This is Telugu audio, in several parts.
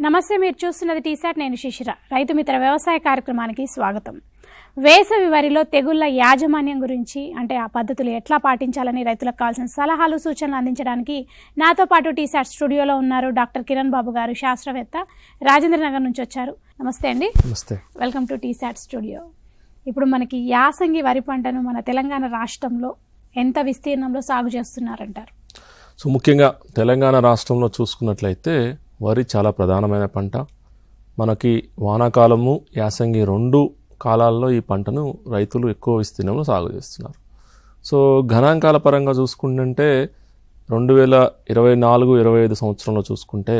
నమస్తే, మీరు చూస్తున్నది టీసాట్. నేను శిశిర. రైతు మిత్ర వ్యవసాయ కార్యక్రమానికి స్వాగతం. వేసవి వరిలో తెగుళ్ల యాజమాన్యం గురించి, అంటే ఆ పద్ధతులు ఎట్లా పాటించాలని రైతులకు కావాల్సిన సలహాలు సూచనలు అందించడానికి నాతో పాటు టీసాట్ స్టూడియోలో ఉన్నారు డాక్టర్ కిరణ్ బాబు గారు, శాస్త్రవేత్త, రాజేంద్ర నగర్ నుంచి వచ్చారు. నమస్తే అండి. నమస్తే. Welcome to T-SAT studio. ఇప్పుడు మనకి యాసంగి వరి పంటను మన తెలంగాణ రాష్ట్రంలో ఎంత విస్తీర్ణంలో సాగు చేస్తున్నారంటారు? సో ముఖ్యంగా తెలంగాణ రాష్ట్రంలో చూసుకున్నట్లయితే వరి చాలా ప్రధానమైన పంట. మనకి వానాకాలము, యాసంగి రెండు కాలాల్లో ఈ పంటను రైతులు ఎక్కువ విస్తీర్ణంలో సాగు చేస్తున్నారు. సో గణాంకాల పరంగా చూసుకుంటే 2024-25 సంవత్సరంలో చూసుకుంటే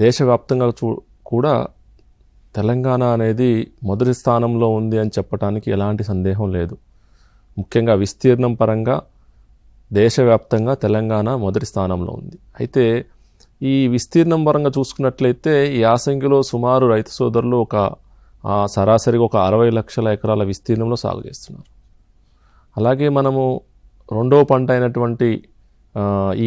దేశవ్యాప్తంగా కూడా తెలంగాణ అనేది మొదటి స్థానంలో ఉంది అని చెప్పడానికి ఎలాంటి సందేహం లేదు. ముఖ్యంగా విస్తీర్ణం పరంగా దేశవ్యాప్తంగా తెలంగాణ మొదటి స్థానంలో ఉంది. అయితే ఈ విస్తీర్ణం పరంగా చూసుకున్నట్లయితే యాసంగిలో సుమారు రైతు సోదరులు సరాసరిగా ఒక 60 లక్షల ఎకరాల విస్తీర్ణంలో సాగు చేస్తున్నారు. అలాగే మనము రెండవ పంట అయినటువంటి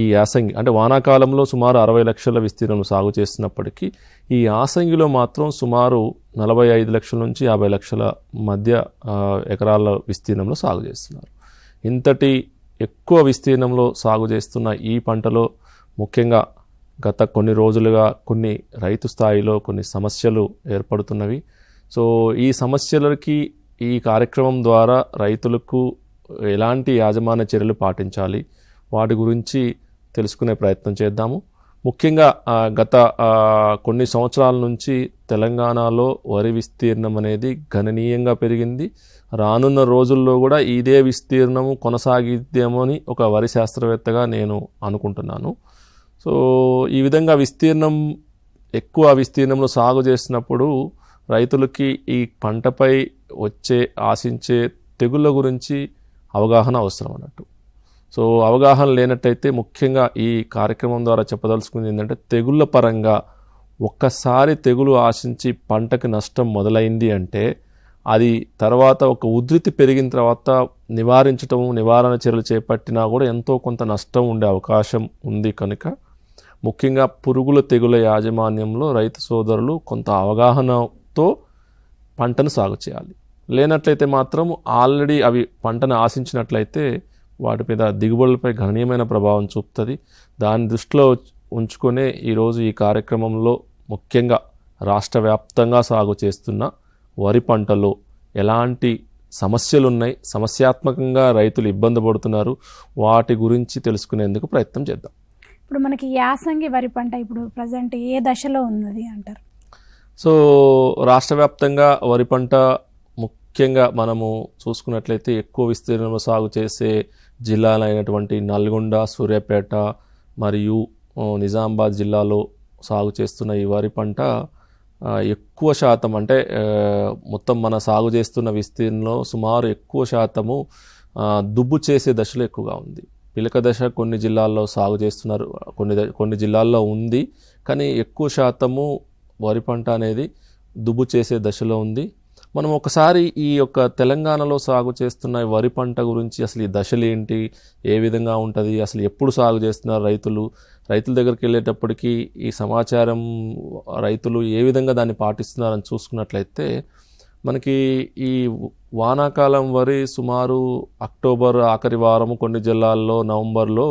ఈ యాసంగి అంటే వానాకాలంలో సుమారు 60 లక్షల విస్తీర్ణంలో సాగు చేస్తున్నప్పటికీ ఈ యాసంగిలో మాత్రం సుమారు 45 లక్షల నుంచి 50 లక్షల మధ్య ఎకరాల విస్తీర్ణంలో సాగు చేస్తున్నారు. ఇంతటి ఎక్కువ విస్తీర్ణంలో సాగు చేస్తున్న ఈ పంటలో ముఖ్యంగా గత కొన్ని రోజులుగా కొన్ని రైతు స్థాయిలో కొన్ని సమస్యలు ఏర్పడుతున్నవి. సో ఈ సమస్యలకి ఈ కార్యక్రమం ద్వారా రైతులకు ఎలాంటి యాజమాన్య చర్యలు పాటించాలి, వాటి గురించి తెలుసుకునే ప్రయత్నం చేద్దాము. ముఖ్యంగా గత కొన్ని సంవత్సరాల నుంచి తెలంగాణలో వరి విస్తీర్ణం అనేది గణనీయంగా పెరిగింది. రానున్న రోజుల్లో కూడా ఇదే విస్తీర్ణము కొనసాగిద్దామో అని ఒక వరి శాస్త్రవేత్తగా నేను అనుకుంటున్నాను. సో ఈ విధంగా ఎక్కువ విస్తీర్ణంలో సాగు చేసినప్పుడు రైతులకి ఈ పంటపై ఆశించే తెగుళ్ళ గురించి అవగాహన అవసరం అన్నట్టు. సో అవగాహన లేనట్టయితే ముఖ్యంగా ఈ కార్యక్రమం ద్వారా చెప్పదలుచుకుంది ఏంటంటే తెగుళ్ళ పరంగా ఒక్కసారి తెగులు ఆశించి పంటకి నష్టం మొదలైంది అంటే అది తర్వాత ఒక ఉధృతి పెరిగిన తర్వాత నివారణ చర్యలు చేపట్టినా కూడా ఎంతో కొంత నష్టం ఉండే అవకాశం ఉంది. కనుక ముఖ్యంగా పురుగుల తెగుల యాజమాన్యంలో రైతు సోదరులు కొంత అవగాహనతో పంటను సాగు చేయాలి. లేనట్లయితే మాత్రం ఆల్రెడీ అవి పంటను ఆశించినట్లయితే వాటి మీద దిగుబడులపై గణనీయమైన ప్రభావం చూపుతుంది. దాన్ని దృష్టిలో ఉంచుకునే ఈరోజు ఈ కార్యక్రమంలో ముఖ్యంగా రాష్ట్ర వ్యాప్తంగా సాగు చేస్తున్న వరి పంటలో ఎలాంటి సమస్యలు ఉన్నాయి, సమస్యాత్మకంగా రైతులు ఇబ్బంది పడుతున్నారు, వాటి గురించి తెలుసుకునేందుకు ప్రయత్నం చేద్దాం. ఇప్పుడు మనకి యాసంగి వరి పంట ఇప్పుడు ప్రజెంట్ ఏ దశలో ఉన్నది అంటారు? సో రాష్ట్ర వ్యాప్తంగా వరి పంట ముఖ్యంగా మనము చూసుకున్నట్లయితే ఎక్కువ విస్తీర్ణంలో సాగు చేసే జిల్లాలైనటువంటి నల్గొండ, సూర్యాపేట మరియు నిజామాబాద్ జిల్లాలో సాగు చేస్తున్న ఈ వరి పంట ఎక్కువ శాతం అంటే మొత్తం మన సాగు చేస్తున్న విస్తీర్ణంలో సుమారు ఎక్కువ శాతము దుబ్బు చేసే దశలో ఎక్కువగా ఉంది. పిలక దశ కొన్ని జిల్లాల్లో సాగు చేస్తున్నారు, కొన్ని జిల్లాల్లో ఉంది, కానీ ఎక్కువ శాతము వరి పంట అనేది దుబ్బు చేసే దశలో ఉంది. మనం ఒకసారి ఈ యొక్క తెలంగాణలో సాగు చేస్తున్న వరి పంట గురించి అసలు ఈ దశలు ఏంటి, ఏ విధంగా ఉంటుంది, అసలు ఎప్పుడు సాగు చేస్తున్నారు రైతుల దగ్గరికి వెళ్ళేటప్పటికీ ఈ సమాచారం రైతులు ఏ విధంగా దాన్ని పాటిస్తున్నారని చూసుకున్నట్లయితే మనకి ఈ వానాకాలం వరి సుమారు అక్టోబర్ ఆఖరి వారము, కొన్ని జిల్లాల్లో నవంబర్లో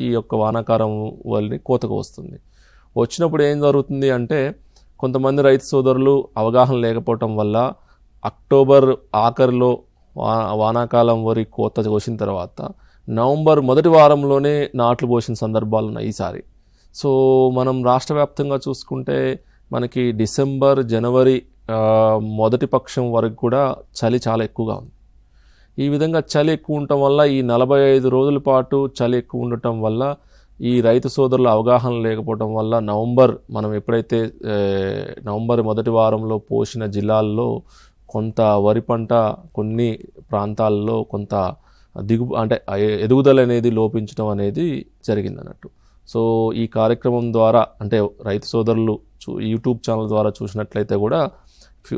ఈ యొక్క వానాకాలం వరిని కోతకు వస్తుంది. వచ్చినప్పుడు ఏం జరుగుతుంది అంటే కొంతమంది రైతు సోదరులు అవగాహన లేకపోవటం వల్ల అక్టోబర్ ఆఖరిలో వానాకాలం వరి కోత కోసిన తర్వాత నవంబర్ మొదటి వారంలోనే నాట్లు పోసిన సందర్భాలు ఉన్నాయి ఈసారి. సో మనం రాష్ట్ర వ్యాప్తంగా చూసుకుంటే మనకి డిసెంబర్, జనవరి మొదటి పక్షం వరకు కూడా చలి చాలా ఎక్కువగా ఉంది. ఈ విధంగా చలి ఎక్కువ ఉండటం వల్ల ఈ 45 రోజుల పాటు చలి ఎక్కువ ఉండటం వల్ల ఈ రైతు సోదరుల అవగాహన లేకపోవడం వల్ల మనం ఎప్పుడైతే నవంబర్ మొదటి వారంలో పోసిన జిల్లాల్లో కొంత వరి పంట కొన్ని ప్రాంతాల్లో కొంత ఎదుగుదల అనేది లోపించడం అనేది జరిగిందన్నట్టు. సో ఈ కార్యక్రమం ద్వారా అంటే రైతు సోదరులు యూట్యూబ్ ఛానల్ ద్వారా చూసినట్లయితే కూడా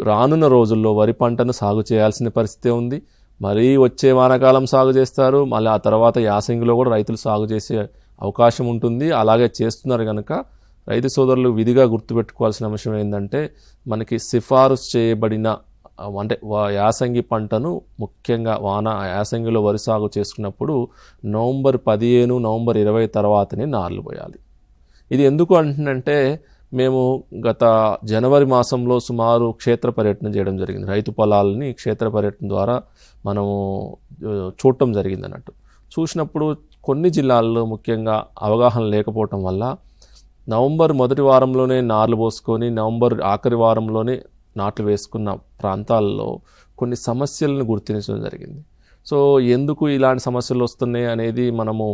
రానున్న రోజుల్లో వరి పంటను సాగు చేయాల్సిన పరిస్థితి ఉంది. మరీ వచ్చే వానాకాలం సాగు చేస్తారు, మళ్ళీ ఆ తర్వాత యాసంగిలో కూడా రైతులు సాగు చేసే అవకాశం ఉంటుంది. అలాగే చేస్తున్నారు కనుక రైతు సోదరులు విధిగా గుర్తుపెట్టుకోవాల్సిన అంశం ఏంటంటే మనకి సిఫారసు చేయబడిన అంటే యాసంగి పంటను ముఖ్యంగా యాసంగిలో వరి సాగు చేసుకున్నప్పుడు నవంబర్ 15, నవంబర్ 20 తర్వాతనే నార్లు పోయాలి. ఇది ఎందుకు అంటున్నంటే మేము గత జనవరి మాసంలో సుమారు క్షేత్ర పర్యటన చేయడం జరిగింది. రైతు పొలాలని క్షేత్ర పర్యటన ద్వారా మనము చూడటం జరిగింది అన్నట్టు. చూసినప్పుడు కొన్ని జిల్లాల్లో ముఖ్యంగా అవగాహన లేకపోవటం వల్ల నవంబర్ మొదటి వారంలోనే నార్లు పోసుకొని నవంబర్ ఆఖరి వారంలోనే నాట్లు వేసుకున్న ప్రాంతాల్లో కొన్ని సమస్యలను గుర్తించడం జరిగింది. సో ఎందుకు ఇలాంటి సమస్యలు వస్తున్నాయి అనేది మనము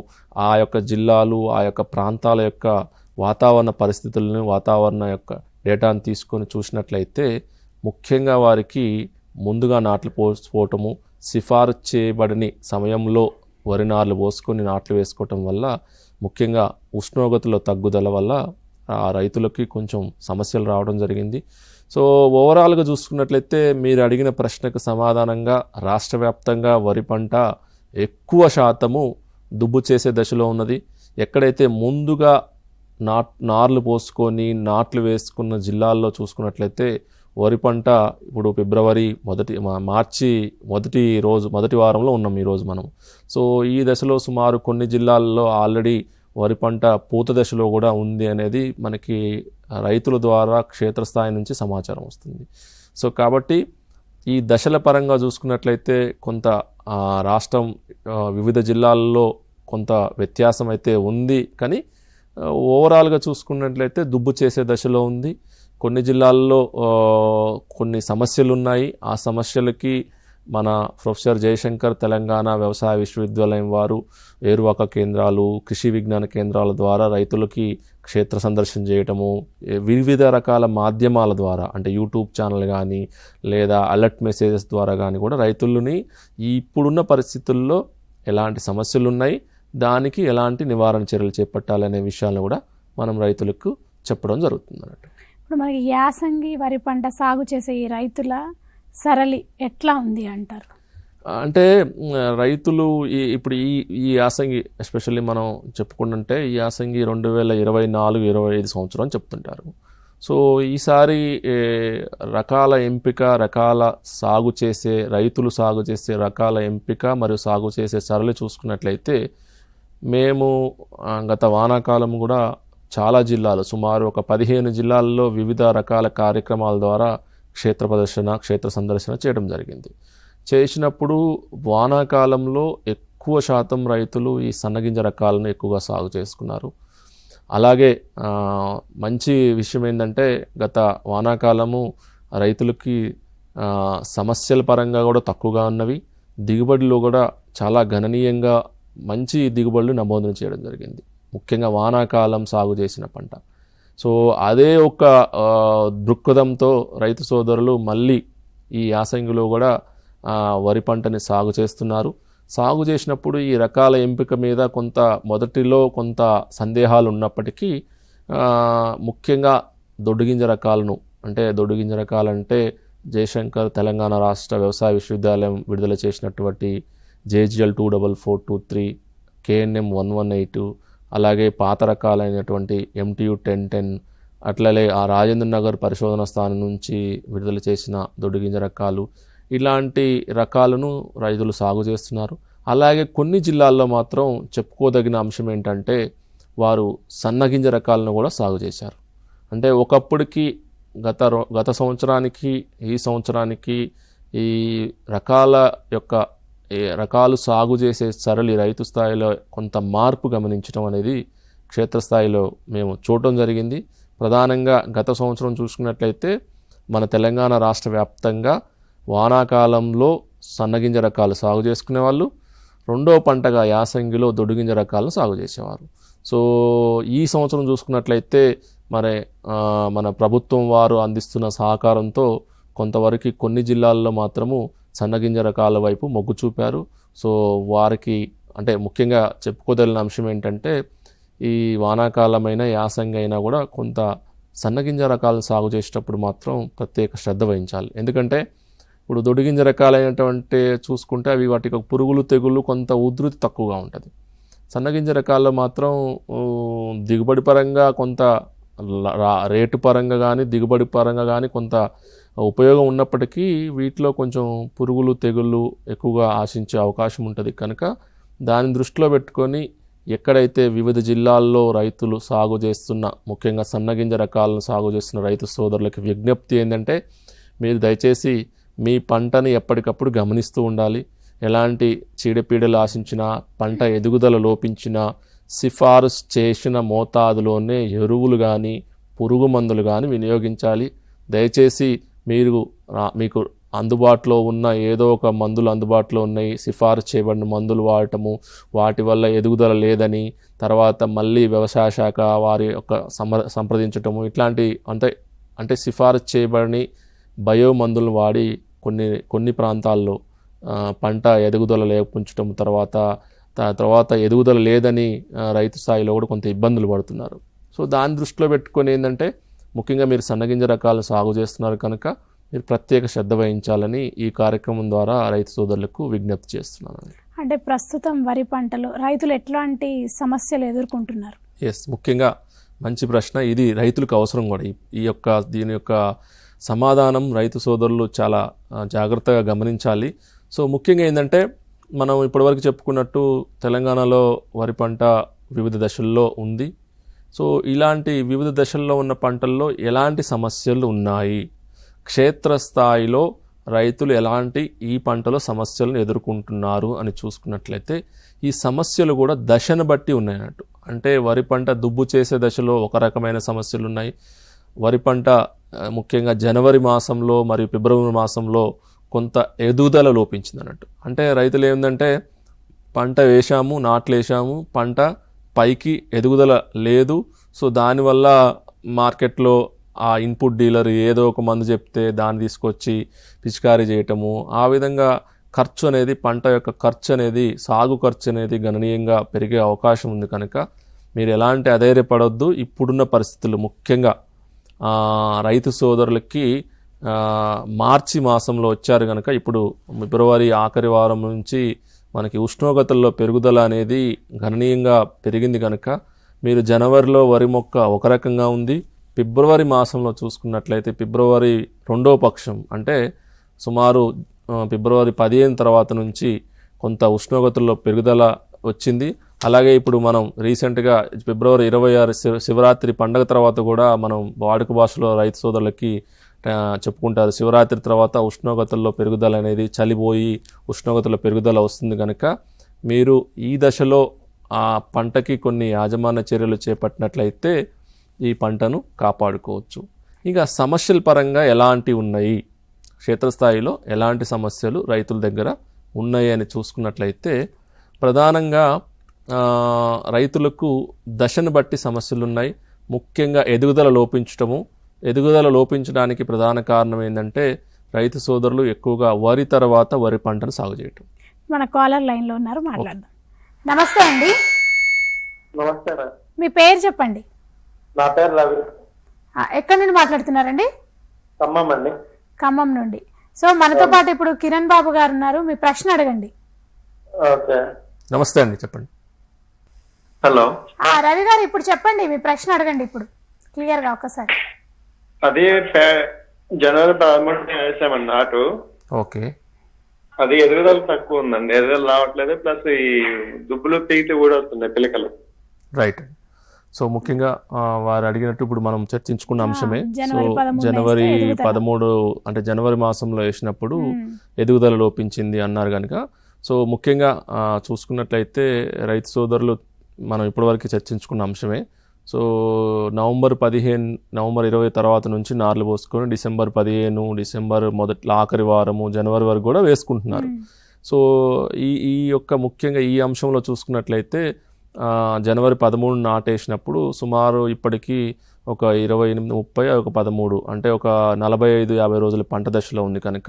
ఆ యొక్క జిల్లాలు ఆ యొక్క ప్రాంతాల యొక్క వాతావరణ పరిస్థితులను వాతావరణ యొక్క డేటాను తీసుకొని చూసినట్లయితే ముఖ్యంగా వారికి ముందుగా నాట్లు పోసుకోవటము, సిఫారసు చేయబడని సమయంలో వరి నార్లు పోసుకొని నాట్లు వేసుకోవటం వల్ల ముఖ్యంగా ఉష్ణోగ్రతల తగ్గుదల వల్ల ఆ రైతులకి కొంచెం సమస్యలు రావడం జరిగింది. సో ఓవరాల్గా చూసుకున్నట్లయితే మీరు అడిగిన ప్రశ్నకు సమాధానంగా రాష్ట్ర వ్యాప్తంగా వరి పంట ఎక్కువ శాతము దుబ్బు చేసే దశలో ఉన్నది. ఎక్కడైతే ముందుగా నార్లు పోసుకొని నాట్లు వేసుకున్న జిల్లాల్లో చూసుకున్నట్లయితే వరి పంట ఇప్పుడు మార్చి మొదటి వారంలో ఉన్నాం ఈరోజు మనం. సో ఈ దశలో సుమారు కొన్ని జిల్లాల్లో ఆల్రెడీ వరి పంట పూత దశలో కూడా ఉంది అనేది మనకి రైతుల ద్వారా క్షేత్రస్థాయి నుంచి సమాచారం వస్తుంది. సో కాబట్టి ఈ దశల పరంగా చూసుకున్నట్లయితే కొంత రాష్ట్రం వివిధ జిల్లాల్లో కొంత వ్యత్యాసం అయితే ఉంది, కానీ ఓవరాల్గా చూసుకున్నట్లయితే దుబ్బు చేసే దశలో ఉంది. కొన్ని జిల్లాల్లో కొన్ని సమస్యలు ఉన్నాయి. ఆ సమస్యలకి మన ప్రొఫెసర్ జయశంకర్ తెలంగాణ వ్యవసాయ విశ్వవిద్యాలయం వారు ఏరువాక కేంద్రాలు, కృషి విజ్ఞాన కేంద్రాల ద్వారా రైతులకి క్షేత్ర సందర్శన చేయటము, వివిధ రకాల మాధ్యమాల ద్వారా అంటే యూట్యూబ్ ఛానల్ కానీ లేదా అలర్ట్ మెసేజెస్ ద్వారా కానీ కూడా రైతులని ఇప్పుడున్న పరిస్థితుల్లో ఎలాంటి సమస్యలు ఉన్నాయి, దానికి ఎలాంటి నివారణ చర్యలు చేపట్టాలనే విషయాలను కూడా మనం రైతులకు చెప్పడం జరుగుతుంది అన్నట్టు. ఇప్పుడు మనకి యాసంగి వరి పంట సాగు చేసే ఈ రైతుల సరళి ఎట్లా ఉంది అంటారు? అంటే రైతులు ఇప్పుడు ఈ యాసంగి ఎస్పెషల్లీ మనం చెప్పుకుంటుంటే ఈ యాసంగి 2024-25 సంవత్సరం అని చెప్తుంటారు. సో ఈసారి రకాల ఎంపిక, రైతులు సాగు చేసే రకాల ఎంపిక మరియు సాగు చేసే సరళి చూసుకున్నట్లయితే మేము గత వానాకాలం కూడా చాలా జిల్లాలు సుమారు ఒక 15 జిల్లాల్లో వివిధ రకాల కార్యక్రమాల ద్వారా క్షేత్ర సందర్శన చేయడం జరిగింది. చేసినప్పుడు వానాకాలంలో ఎక్కువ శాతం రైతులు ఈ సన్నగింజ రకాలను ఎక్కువగా సాగు చేసుకున్నారు. అలాగే మంచి విషయం ఏంటంటే గత వానాకాలము రైతులకి సమస్యల పరంగా కూడా తక్కువగా ఉన్నవి, దిగుబడిలో కూడా చాలా గణనీయంగా మంచి దిగుబడులు నమోదు చేయడం జరిగింది, ముఖ్యంగా వానాకాలం సాగు చేసిన పంట. సో అదే ఒక దృక్పథంతో రైతు సోదరులు మళ్ళీ ఈ యాసంగిలో కూడా వరి పంటని సాగు చేస్తున్నారు. సాగు చేసినప్పుడు ఈ రకాల ఎంపిక మీద మొదటిలో కొంత సందేహాలు ఉన్నప్పటికీ ముఖ్యంగా దొడ్డుగింజ రకాలంటే జయశంకర్ తెలంగాణ రాష్ట్ర వ్యవసాయ విశ్వవిద్యాలయం విడుదల చేసినటువంటి JGL 24423, KNM 118, అలాగే పాత రకాలైనటువంటి MTU 1010, అట్లనే ఆ రాజేంద్ర నగర్ పరిశోధన స్థానం నుంచి విడుదల చేసిన దొడ్డుగింజ రకాలు, ఇలాంటి రకాలను రైతులు సాగు చేస్తున్నారు. అలాగే కొన్ని జిల్లాల్లో మాత్రం చెప్పుకోదగిన అంశం ఏంటంటే వారు సన్నగింజ రకాలను కూడా సాగు చేశారు. అంటే ఒకప్పటికి గత సంవత్సరానికి ఈ సంవత్సరానికి ఈ రకాలు సాగు చేసే సరళి రైతు స్థాయిలో కొంత మార్పు గమనించడం అనేది క్షేత్రస్థాయిలో మేము చూడటం జరిగింది. ప్రధానంగా గత సంవత్సరం చూసుకున్నట్లయితే మన తెలంగాణ రాష్ట్ర వ్యాప్తంగా వానాకాలంలో సన్నగింజ రకాలు సాగు చేసుకునే వాళ్ళు, రెండో పంటగా యాసంగిలో దొడ్డుగింజ రకాలను సాగు చేసేవారు. సో ఈ సంవత్సరం చూసుకున్నట్లయితే మన ప్రభుత్వం వారు అందిస్తున్న సహకారంతో కొంతవరకు కొన్ని జిల్లాల్లో మాత్రము సన్నగింజ రకాల వైపు మొగ్గు చూపారు. సో వారికి అంటే ముఖ్యంగా చెప్పుకోదగిన అంశం ఏంటంటే ఈ వానాకాలమైన యాసంగి అయినా కూడా కొంత సన్నగింజ రకాలను సాగు చేసేటప్పుడు మాత్రం ప్రత్యేక శ్రద్ధ వహించాలి. ఎందుకంటే ఇప్పుడు దొడ్డుగింజ రకాలైనటువంటి చూసుకుంటే అవి వాటికి పురుగులు తెగుళ్ళు కొంత ఉధృతి తక్కువగా ఉంటుంది. సన్నగింజ రకాల్లో మాత్రం దిగుబడి పరంగా కొంత రేటు పరంగా కానీ దిగుబడి పరంగా కానీ కొంత ఉపయోగం ఉన్నప్పటికీ వీటిలో కొంచెం పురుగులు తెగుళ్ళు ఎక్కువగా ఆశించే అవకాశం ఉంటుంది కనుక దాన్ని దృష్టిలో పెట్టుకొని ఎక్కడైతే వివిధ జిల్లాల్లో రైతులు సాగు చేస్తున్న ముఖ్యంగా సన్నగింజ రకాలను సాగు చేస్తున్న రైతు సోదరులకి విజ్ఞప్తి ఏంటంటే మీరు దయచేసి మీ పంటని ఎప్పటికప్పుడు గమనిస్తూ ఉండాలి. ఎలాంటి చీడపీడలు ఆశించినా పంట ఎదుగుదల లోపించినా సిఫారసు చేసిన మోతాదులోనే ఎరువులు కానీ పురుగు మందులు కానీ వినియోగించాలి. దయచేసి మీకు అందుబాటులో ఉన్న ఏదో ఒక మందులు అందుబాటులో ఉన్నాయి, సిఫారసు చేయబడిన మందులు వాడటము, వాటి వల్ల ఎదుగుదల లేదని తర్వాత మళ్ళీ వ్యవసాయ శాఖ వారి యొక్క సంప్రదించటము ఇట్లాంటి అంటే సిఫారసు చేయబడిన బయో మందులను వాడి కొన్ని ప్రాంతాల్లో పంట ఎదుగుదల లేకుంచటం తర్వాత ఎదుగుదల లేదని రైతు స్థాయిలో కూడా కొంత ఇబ్బందులు పడుతున్నారు. సో దాన్ని దృష్టిలో పెట్టుకొని ఏంటంటే ముఖ్యంగా మీరు సన్నగింజ రకాలను సాగు చేస్తున్నారు కనుక మీరు ప్రత్యేక శ్రద్ధ వహించాలని ఈ కార్యక్రమం ద్వారా రైతు సోదరులకు విజ్ఞప్తి చేస్తున్నాను. అంటే ప్రస్తుతం వరి పంటలో రైతులు ఎట్లాంటి సమస్యలు ఎదుర్కొంటున్నారు? ముఖ్యంగా మంచి ప్రశ్న. ఇది రైతులకు అవసరం కూడా. దీని యొక్క సమాధానం రైతు సోదరులు చాలా జాగ్రత్తగా గమనించాలి. సో ముఖ్యంగా ఏంటంటే మనం ఇప్పటివరకు చెప్పుకున్నట్టు తెలంగాణలో వరి పంట వివిధ దశల్లో ఉంది. సో ఇలాంటి వివిధ దశల్లో ఉన్న పంటల్లో ఎలాంటి సమస్యలు ఉన్నాయి, క్షేత్రస్థాయిలో రైతులు ఎలాంటి ఈ పంటలో సమస్యలను ఎదుర్కొంటున్నారు అని చూసుకున్నట్లయితే ఈ సమస్యలు కూడా దశను బట్టి ఉన్నాయన్నట్టు. అంటే వరి పంట దుబ్బు చేసే దశలో ఒక రకమైన సమస్యలు ఉన్నాయి. వరి పంట ముఖ్యంగా జనవరి మాసంలో మరియు ఫిబ్రవరి మాసంలో కొంత ఎదుగుదల లోపించింది అన్నట్టు. అంటే రైతులు ఏంటంటే పంట వేసాము, నాట్లు వేసాము, పంట పైకి ఎదుగుదల లేదు. సో దానివల్ల మార్కెట్లో ఆ ఇన్పుట్ డీలర్ ఏదో ఒక మందు చెప్తే దాన్ని తీసుకొచ్చి పిచికారీ చేయటము, ఆ విధంగా ఖర్చు అనేది పంట యొక్క ఖర్చు అనేది సాగు ఖర్చు అనేది గణనీయంగా పెరిగే అవకాశం ఉంది. కనుక మీరు ఎలాంటి అధైర్యపడొద్దు. ఇప్పుడున్న పరిస్థితులు ముఖ్యంగా రైతు సోదరులకి మార్చి మాసంలో వచ్చారు కనుక ఇప్పుడు ఫిబ్రవరి ఆఖరి వారం నుంచి మనకి ఉష్ణోగ్రతల్లో పెరుగుదల అనేది గణనీయంగా పెరిగింది కనుక మీరు జనవరిలో వరి మొక్క ఒక రకంగా ఉంది, ఫిబ్రవరి మాసంలో చూసుకున్నట్లయితే ఫిబ్రవరి 2వ పక్షం అంటే సుమారు ఫిబ్రవరి 15 తర్వాత నుంచి కొంత ఉష్ణోగ్రతల్లో పెరుగుదల వచ్చింది. అలాగే ఇప్పుడు మనం రీసెంట్గా ఫిబ్రవరి 26 శివరాత్రి పండగ తర్వాత కూడా మనం వాడుక భాషలో రైతు సోదరులకి చెప్పుకుంటారు, శివరాత్రి తర్వాత ఉష్ణోగ్రతల్లో పెరుగుదల అనేది చలిపోయి ఉష్ణోగ్రతలో పెరుగుదల వస్తుంది కనుక మీరు ఈ దశలో ఆ పంటకి కొన్ని యాజమాన్య చర్యలు చేపట్టినట్లయితే ఈ పంటను కాపాడుకోవచ్చు. ఇక సమస్యల పరంగా ఎలాంటి ఉన్నాయి, క్షేత్రస్థాయిలో ఎలాంటి సమస్యలు రైతుల దగ్గర ఉన్నాయి అని చూసుకున్నట్లయితే ప్రధానంగా రైతులకు దశను బట్టి సమస్యలు ఉన్నాయి. ముఖ్యంగా ఎదుగుదల లోపించటము. ఎదుగుదల లోపించడానికి ప్రధాన కారణం ఏంటంటే రైతు సోదరులు ఎక్కువగా వరి తర్వాత వరి పంటను సాగు చేయటం. మన కాలర్ లైన్లో ఉన్నారు, మాట్లాడదాం. నమస్తే అండి. నమస్తే. మీ పేరు చెప్పండి. నా పేరు రవి. ఎక్కడి నుండి మాట్లాడుతున్నారండి? ఖమ్మం అండి. ఖమ్మం నుండి. సో మనతో పాటు ఇప్పుడు కిరణ్ బాబు గారు ఉన్నారు, మీ ప్రశ్న అడగండి. ఓకే. నమస్తే అండి, చెప్పండి. హలో రవి గారు, ఇప్పుడు చెప్పండి, మీ ప్రశ్న అడగండి ఇప్పుడు క్లియర్ గా ఒక్కసారి. అది జనవరి 13 వేసామండి నాటు. ఓకే. అది ఎదుగుదల తక్కువ ఉందండి, ఎదుగుదల రావట్లేదు, ప్లస్ ఈ దుబ్బులు తీటి కూడా వస్తున్నాయి పిలకలు. రైట్. సో ముఖ్యంగా వారు అడిగినట్టు ఇప్పుడు మనం చర్చించుకున్న అంశమే. సో జనవరి 13 అంటే జనవరి మాసంలో వేసినప్పుడు ఎదుగుదల లోపించింది అన్నారు కనుక సో ముఖ్యంగా చూసుకున్నట్లయితే రైతు సోదరులు మనం ఇప్పటివరకు చర్చించుకున్న అంశమే. సో నవంబర్ 20 తర్వాత నుంచి నార్లు పోసుకొని డిసెంబర్ 15, డిసెంబర్ ఆఖరి వారము, జనవరి వరకు కూడా వేసుకుంటున్నారు. సో ఈ యొక్క ముఖ్యంగా ఈ అంశంలో చూసుకున్నట్లయితే జనవరి 13 నాటేసినప్పుడు సుమారు ఇప్పటికీ ఒక 28, 30, ఒక 13 అంటే ఒక 45-50 రోజుల పంట దశలో ఉంది కనుక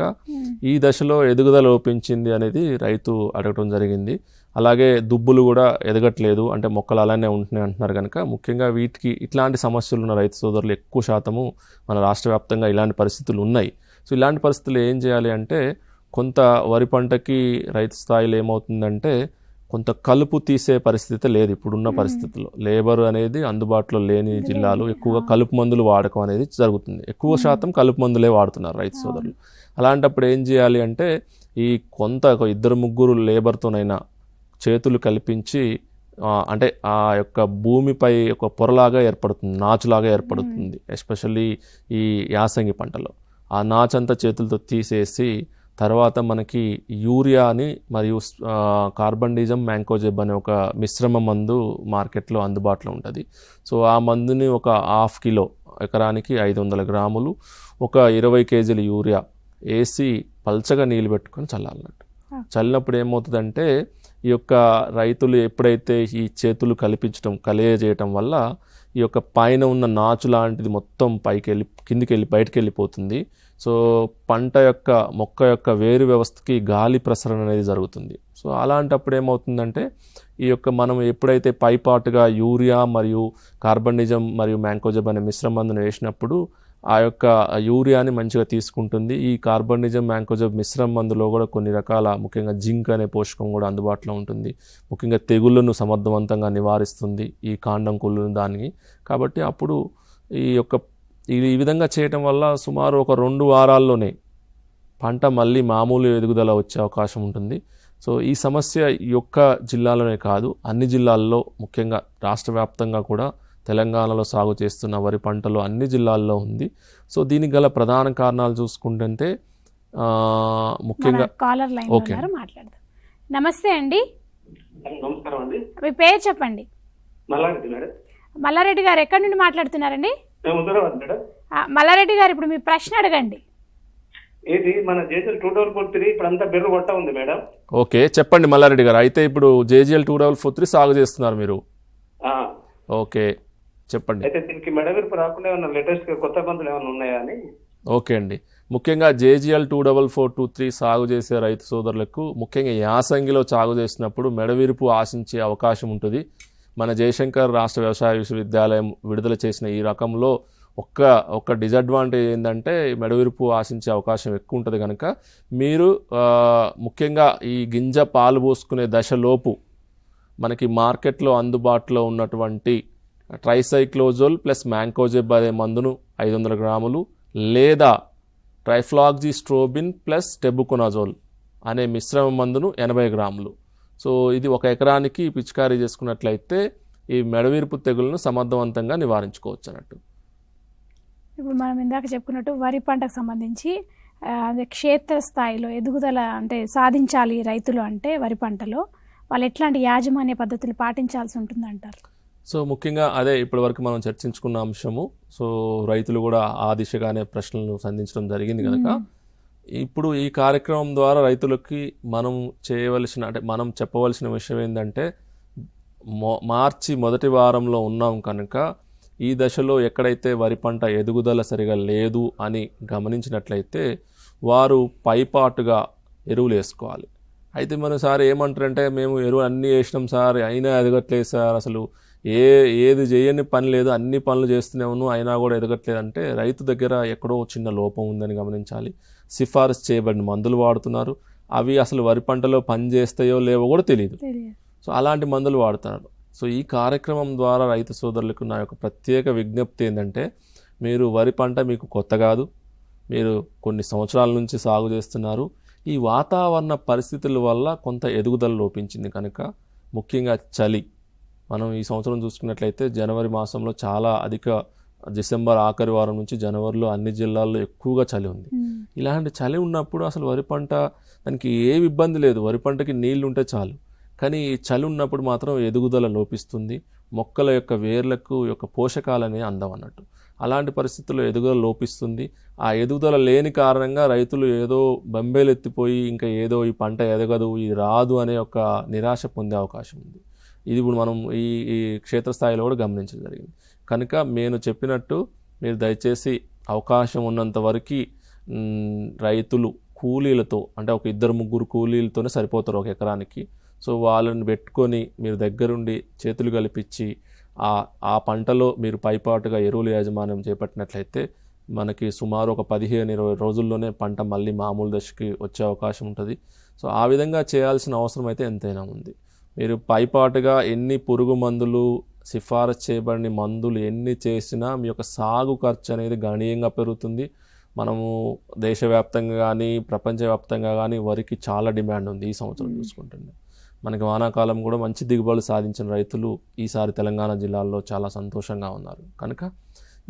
ఈ దశలో ఎదుగుదల లోపించింది అనేది రైతు అడగటం జరిగింది. అలాగే దుబ్బులు కూడా ఎదగట్లేదు, అంటే మొక్కలు అలానే ఉంటున్నాయి అంటున్నారు కనుక ముఖ్యంగా వీటికి ఇట్లాంటి సమస్యలు ఉన్న రైతు సోదరులు ఎక్కువ శాతము మన రాష్ట్ర వ్యాప్తంగా ఇలాంటి పరిస్థితులు ఉన్నాయి. సో ఇలాంటి పరిస్థితులు ఏం చేయాలి అంటే కొంత వరి పంటకి రైతు స్థాయిలో ఏమవుతుందంటే కొంత కలుపు తీసే పరిస్థితి లేదు ఇప్పుడున్న పరిస్థితుల్లో. లేబర్ అనేది అందుబాటులో లేని జిల్లాలు ఎక్కువగా కలుపు మందులు వాడకం అనేది జరుగుతుంది. ఎక్కువ శాతం కలుపు మందులే వాడుతున్నారు రైతు సోదరులు. అలాంటప్పుడు ఏం చేయాలి అంటే ఈ కొంత ఒక 2-3 లేబర్తోనైనా చేతులు కల్పించి అంటే ఆ యొక్క భూమిపై ఒక పొరలాగా ఏర్పడుతుంది, నాచులాగా ఏర్పడుతుంది. ఎస్పెషల్లీ ఈ యాసంగి పంటలో ఆ నాచంతా చేతులతో తీసేసి తర్వాత మనకి యూరియాని మరియు కార్బండిజం మ్యాంకోజెబ్ అనే ఒక మిశ్రమ మందు మార్కెట్లో అందుబాటులో ఉంటుంది. సో ఆ మందుని ఒక 1/2 కిలో ఎకరానికి 500 గ్రాములు ఒక 20 కేజీల యూరియా వేసి పల్చగా నీళ్ళు పెట్టుకొని చల్లాలన్నట్టు. చల్లినప్పుడు ఏమవుతుందంటే ఈ యొక్క రైతులు ఎప్పుడైతే ఈ చేతులు కల్పించడం చేయటం వల్ల ఈ యొక్క పైన ఉన్న నాచు లాంటిది మొత్తం కిందికి వెళ్ళి బయటకు వెళ్ళిపోతుంది. సో పంట యొక్క మొక్క యొక్క వేరు వ్యవస్థకి గాలి ప్రసరణ అనేది జరుగుతుంది. సో అలాంటప్పుడు ఏమవుతుందంటే ఈ యొక్క మనం ఎప్పుడైతే పైపాటుగా యూరియా మరియు కార్బనిజం మరియు మ్యాంకోజెబ్ అనే మిశ్రమ మందును వేసినప్పుడు ఆ యొక్క యూరియాని మంచిగా తీసుకుంటుంది. ఈ కార్బనిజం మ్యాంకోజెబ్ మిశ్రమ మందులో కూడా కొన్ని రకాల ముఖ్యంగా జింక్ అనే పోషకం కూడా అందుబాటులో ఉంటుంది. ముఖ్యంగా తెగుళ్ళను సమర్థవంతంగా నివారిస్తుంది ఈ కాండం కుళ్ళును దానికి. కాబట్టి అప్పుడు ఈ విధంగా చేయటం వల్ల సుమారు ఒక 2 వారాల్లోనే పంట మళ్ళీ మామూలు ఎదుగుదల వచ్చే అవకాశం ఉంటుంది. సో ఈ సమస్య ఈ యొక్క జిల్లాలోనే కాదు, అన్ని జిల్లాల్లో ముఖ్యంగా రాష్ట్ర వ్యాప్తంగా కూడా తెలంగాణలో సాగు చేస్తున్న వరి పంటలు అన్ని జిల్లాల్లో ఉంది. సో దీనికి గల ప్రధాన కారణాలు చూసుకుంటుంటే ముఖ్యంగా కాలర్ లైన్ ఉన్నారు, మాట్లాడదాం. నమస్తే అండి. నమస్కారం అండి. మీ పేరు చెప్పండి. మల్లారెడ్డి మేడం. మల్లారెడ్డి గారు ఎక్కడి నుండి మాట్లాడుతున్నారండి? మేడం. మల్లారెడ్డి గారు ఇప్పుడు మీ ప్రశ్న అడగండి. ఇది మన జేజీఎల్ 2043 ఇప్పుడు అంతా బెర్రు కొట్ట ఉంది మేడం. ఓకే చెప్పండి మల్లారెడ్డి గారు. అయితే ఇప్పుడు జేజీఎల్ 2043 సాగు చేస్తున్నారు మీరు? ఓకే చెప్పండి. అయితే దీనికి మెడవిరుపు రాకుండా ఏమన్నా లేటెస్ట్ కొత్త మందులు ఏమైనా ఉన్నాయా అని. ఓకే అండి. ముఖ్యంగా జేజీఎల్ 24423 సాగు చేసే రైతు సోదరులకు ముఖ్యంగా యాసంగిలో సాగు చేసినప్పుడు మెడవిరుపు ఆశించే అవకాశం ఉంటుంది. మన జయశంకర్ రాష్ట్ర వ్యవసాయ విశ్వవిద్యాలయం విడుదల చేసిన ఈ రకంలో ఒక్క డిజడ్వాంటేజ్ ఏంటంటే మెడవిరుపు ఆశించే అవకాశం ఎక్కువ ఉంటుంది. కనుక మీరు ముఖ్యంగా ఈ గింజ పాలు పోసుకునే దశలోపు మనకి మార్కెట్లో అందుబాటులో ఉన్నటువంటి ట్రైసైక్లోజోల్ ప్లస్ మ్యాంకోజెబ్ అనే మందును 500 గ్రాములు లేదా ట్రైఫ్లాక్సిస్ట్రోబిన్ ప్లస్ టెబుకొనజోల్ అనే మిశ్రమ మందును 80 గ్రాములు. సో ఇది 1 ఎకరానికి పిచికారీ చేసుకున్నట్లయితే ఈ మెడవిరుపు తెగులను సమర్థవంతంగా నివారించుకోవచ్చు అన్నట్టు. ఇప్పుడు మనం ఇందాక చెప్పుకున్నట్టు వరి పంటకు సంబంధించి క్షేత్రస్థాయిలో ఎదుగుదల అంటే సాధించాలి రైతులు అంటే వరి పంటలో వాళ్ళు ఎట్లాంటి యాజమాన్య పద్ధతులు పాటించాల్సి ఉంటుందంటారు? సో ముఖ్యంగా అదే ఇప్పటి వరకు మనం చర్చించుకున్న అంశము. సో రైతులు కూడా ఆ దిశగానే ప్రశ్నలను సంధించడం జరిగింది కనుక ఇప్పుడు ఈ కార్యక్రమం ద్వారా రైతులకి మనం చెప్పవలసిన విషయం ఏంటంటే మార్చి మొదటి వారంలో ఉన్నాం కనుక ఈ దశలో ఎక్కడైతే వరి పంట ఎదుగుదల సరిగా లేదు అని గమనించినట్లయితే వారు పైపాటుగా ఎరువులు వేసుకోవాలి. అయితే మన సార్ ఏమంటారంటే మేము ఎరువు అన్నీ వేసినాం సార్ అయినా ఎదగట్లేదు సార్, అసలు ఏది చేయని పని లేదు, అన్ని పనులు చేస్తూనే ఉన్నాం అయినా కూడా ఎదగట్లేదు అంటే రైతు దగ్గర ఎక్కడో చిన్న లోపం ఉందని గమనించాలి. సిఫారసు చేయబడిన మందులు వాడుతున్నారు, అవి అసలు వరి పంటలో పని చేస్తాయో లేవో కూడా తెలియదు. సో అలాంటి మందులు వాడుతున్నారు. సో ఈ కార్యక్రమం ద్వారా రైతు సోదరులకు నా యొక్క ప్రత్యేక విజ్ఞప్తి ఏంటంటే మీరు వరి పంట మీకు కొత్త కాదు, మీరు కొన్ని సంవత్సరాల నుంచి సాగు చేస్తున్నారు. ఈ వాతావరణ పరిస్థితుల వల్ల కొంత ఎదుగుదల లోపించింది కనుక ముఖ్యంగా చలి, మనం ఈ సంవత్సరం చూసుకున్నట్లయితే జనవరి మాసంలో చాలా అధిక, డిసెంబర్ ఆఖరి వారం నుంచి జనవరిలో అన్ని జిల్లాల్లో ఎక్కువగా చలి ఉంది. ఇలాంటి చలి ఉన్నప్పుడు అసలు వరి పంట దానికి ఏమి ఇబ్బంది లేదు, వరి పంటకి నీళ్లు ఉంటే చాలు. కానీ చలి ఉన్నప్పుడు మాత్రం ఎదుగుదల లోపిస్తుంది, మొక్కల యొక్క వేర్లకు యొక్క పోషకాలనే అందం అన్నట్టు. అలాంటి పరిస్థితుల్లో ఎదుగుదల లోపిస్తుంది. ఆ ఎదుగుదల లేని కారణంగా రైతులు ఏదో బెంబేలు ఎత్తిపోయి ఇంకా ఏదో ఈ పంట ఎదగదు, ఇది రాదు అనే ఒక నిరాశ పొందే అవకాశం ఉంది. ఇది ఇప్పుడు మనం ఈ క్షేత్రస్థాయిలో కూడా గమనించడం జరిగింది. కనుక నేను చెప్పినట్టు మీరు దయచేసి అవకాశం ఉన్నంత వరకు రైతులు కూలీలతో అంటే ఒక 2-3 కూలీలతోనే సరిపోతారు 1 ఎకరానికి. సో వాళ్ళని పెట్టుకొని మీరు దగ్గరుండి చేతులు కలిపించి ఆ పంటలో మీరు పైపాటుగా ఎరువుల యాజమాన్యం చేపట్టినట్లయితే మనకి సుమారు ఒక 15-20 రోజుల్లోనే పంట మళ్ళీ మామూలు దశకి వచ్చే అవకాశం ఉంటుంది. సో ఆ విధంగా చేయాల్సిన అవసరం అయితే ఎంతైనా ఉంది. మీరు పైపాటుగా ఎన్ని పురుగు మందులు సిఫారసు చేయబడిన మందులు ఎన్ని చేసినా మీ యొక్క సాగు ఖర్చు అనేది గణనీయంగా పెరుగుతుంది. మనము దేశవ్యాప్తంగా కానీ ప్రపంచవ్యాప్తంగా కానీ వరికి చాలా డిమాండ్ ఉంది ఈ సంవత్సరం చూసుకుంటుంది. మనకి వానాకాలం కూడా మంచి దిగుబడులు సాధించిన రైతులు ఈసారి తెలంగాణ జిల్లాల్లో చాలా సంతోషంగా ఉన్నారు. కనుక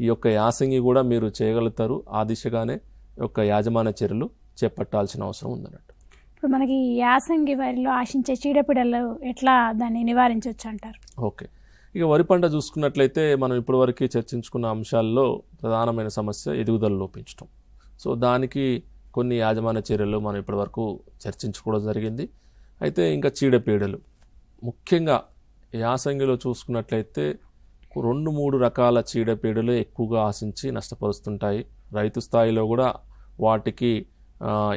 ఈ యొక్క యాసంగి కూడా మీరు చేయగలుగుతారు. ఆ దిశగానే యొక్క యాజమాన్య చర్యలు చేపట్టాల్సిన అవసరం ఉందన్నట్టు. ఇప్పుడు మనకి యాసంగి వరిలో ఆశించే చీడపీడలు ఎట్లా దాన్ని నివారించవచ్చు అంటారు? ఓకే, ఇక వరి పంట చూసుకున్నట్లయితే మనం ఇప్పటివరకు చర్చించుకున్న అంశాల్లో ప్రధానమైన సమస్య ఎదుగుదల లోపించడం. సో దానికి కొన్ని యాజమాన్య చర్యలు మనం ఇప్పటివరకు చర్చించుకోవడం జరిగింది. అయితే ఇంకా చీడపీడలు ముఖ్యంగా యాసంగిలో చూసుకున్నట్లయితే 2-3 రకాల చీడపీడలు ఎక్కువగా ఆశించి నష్టపరుస్తుంటాయి. రైతు స్థాయిలో కూడా వాటికి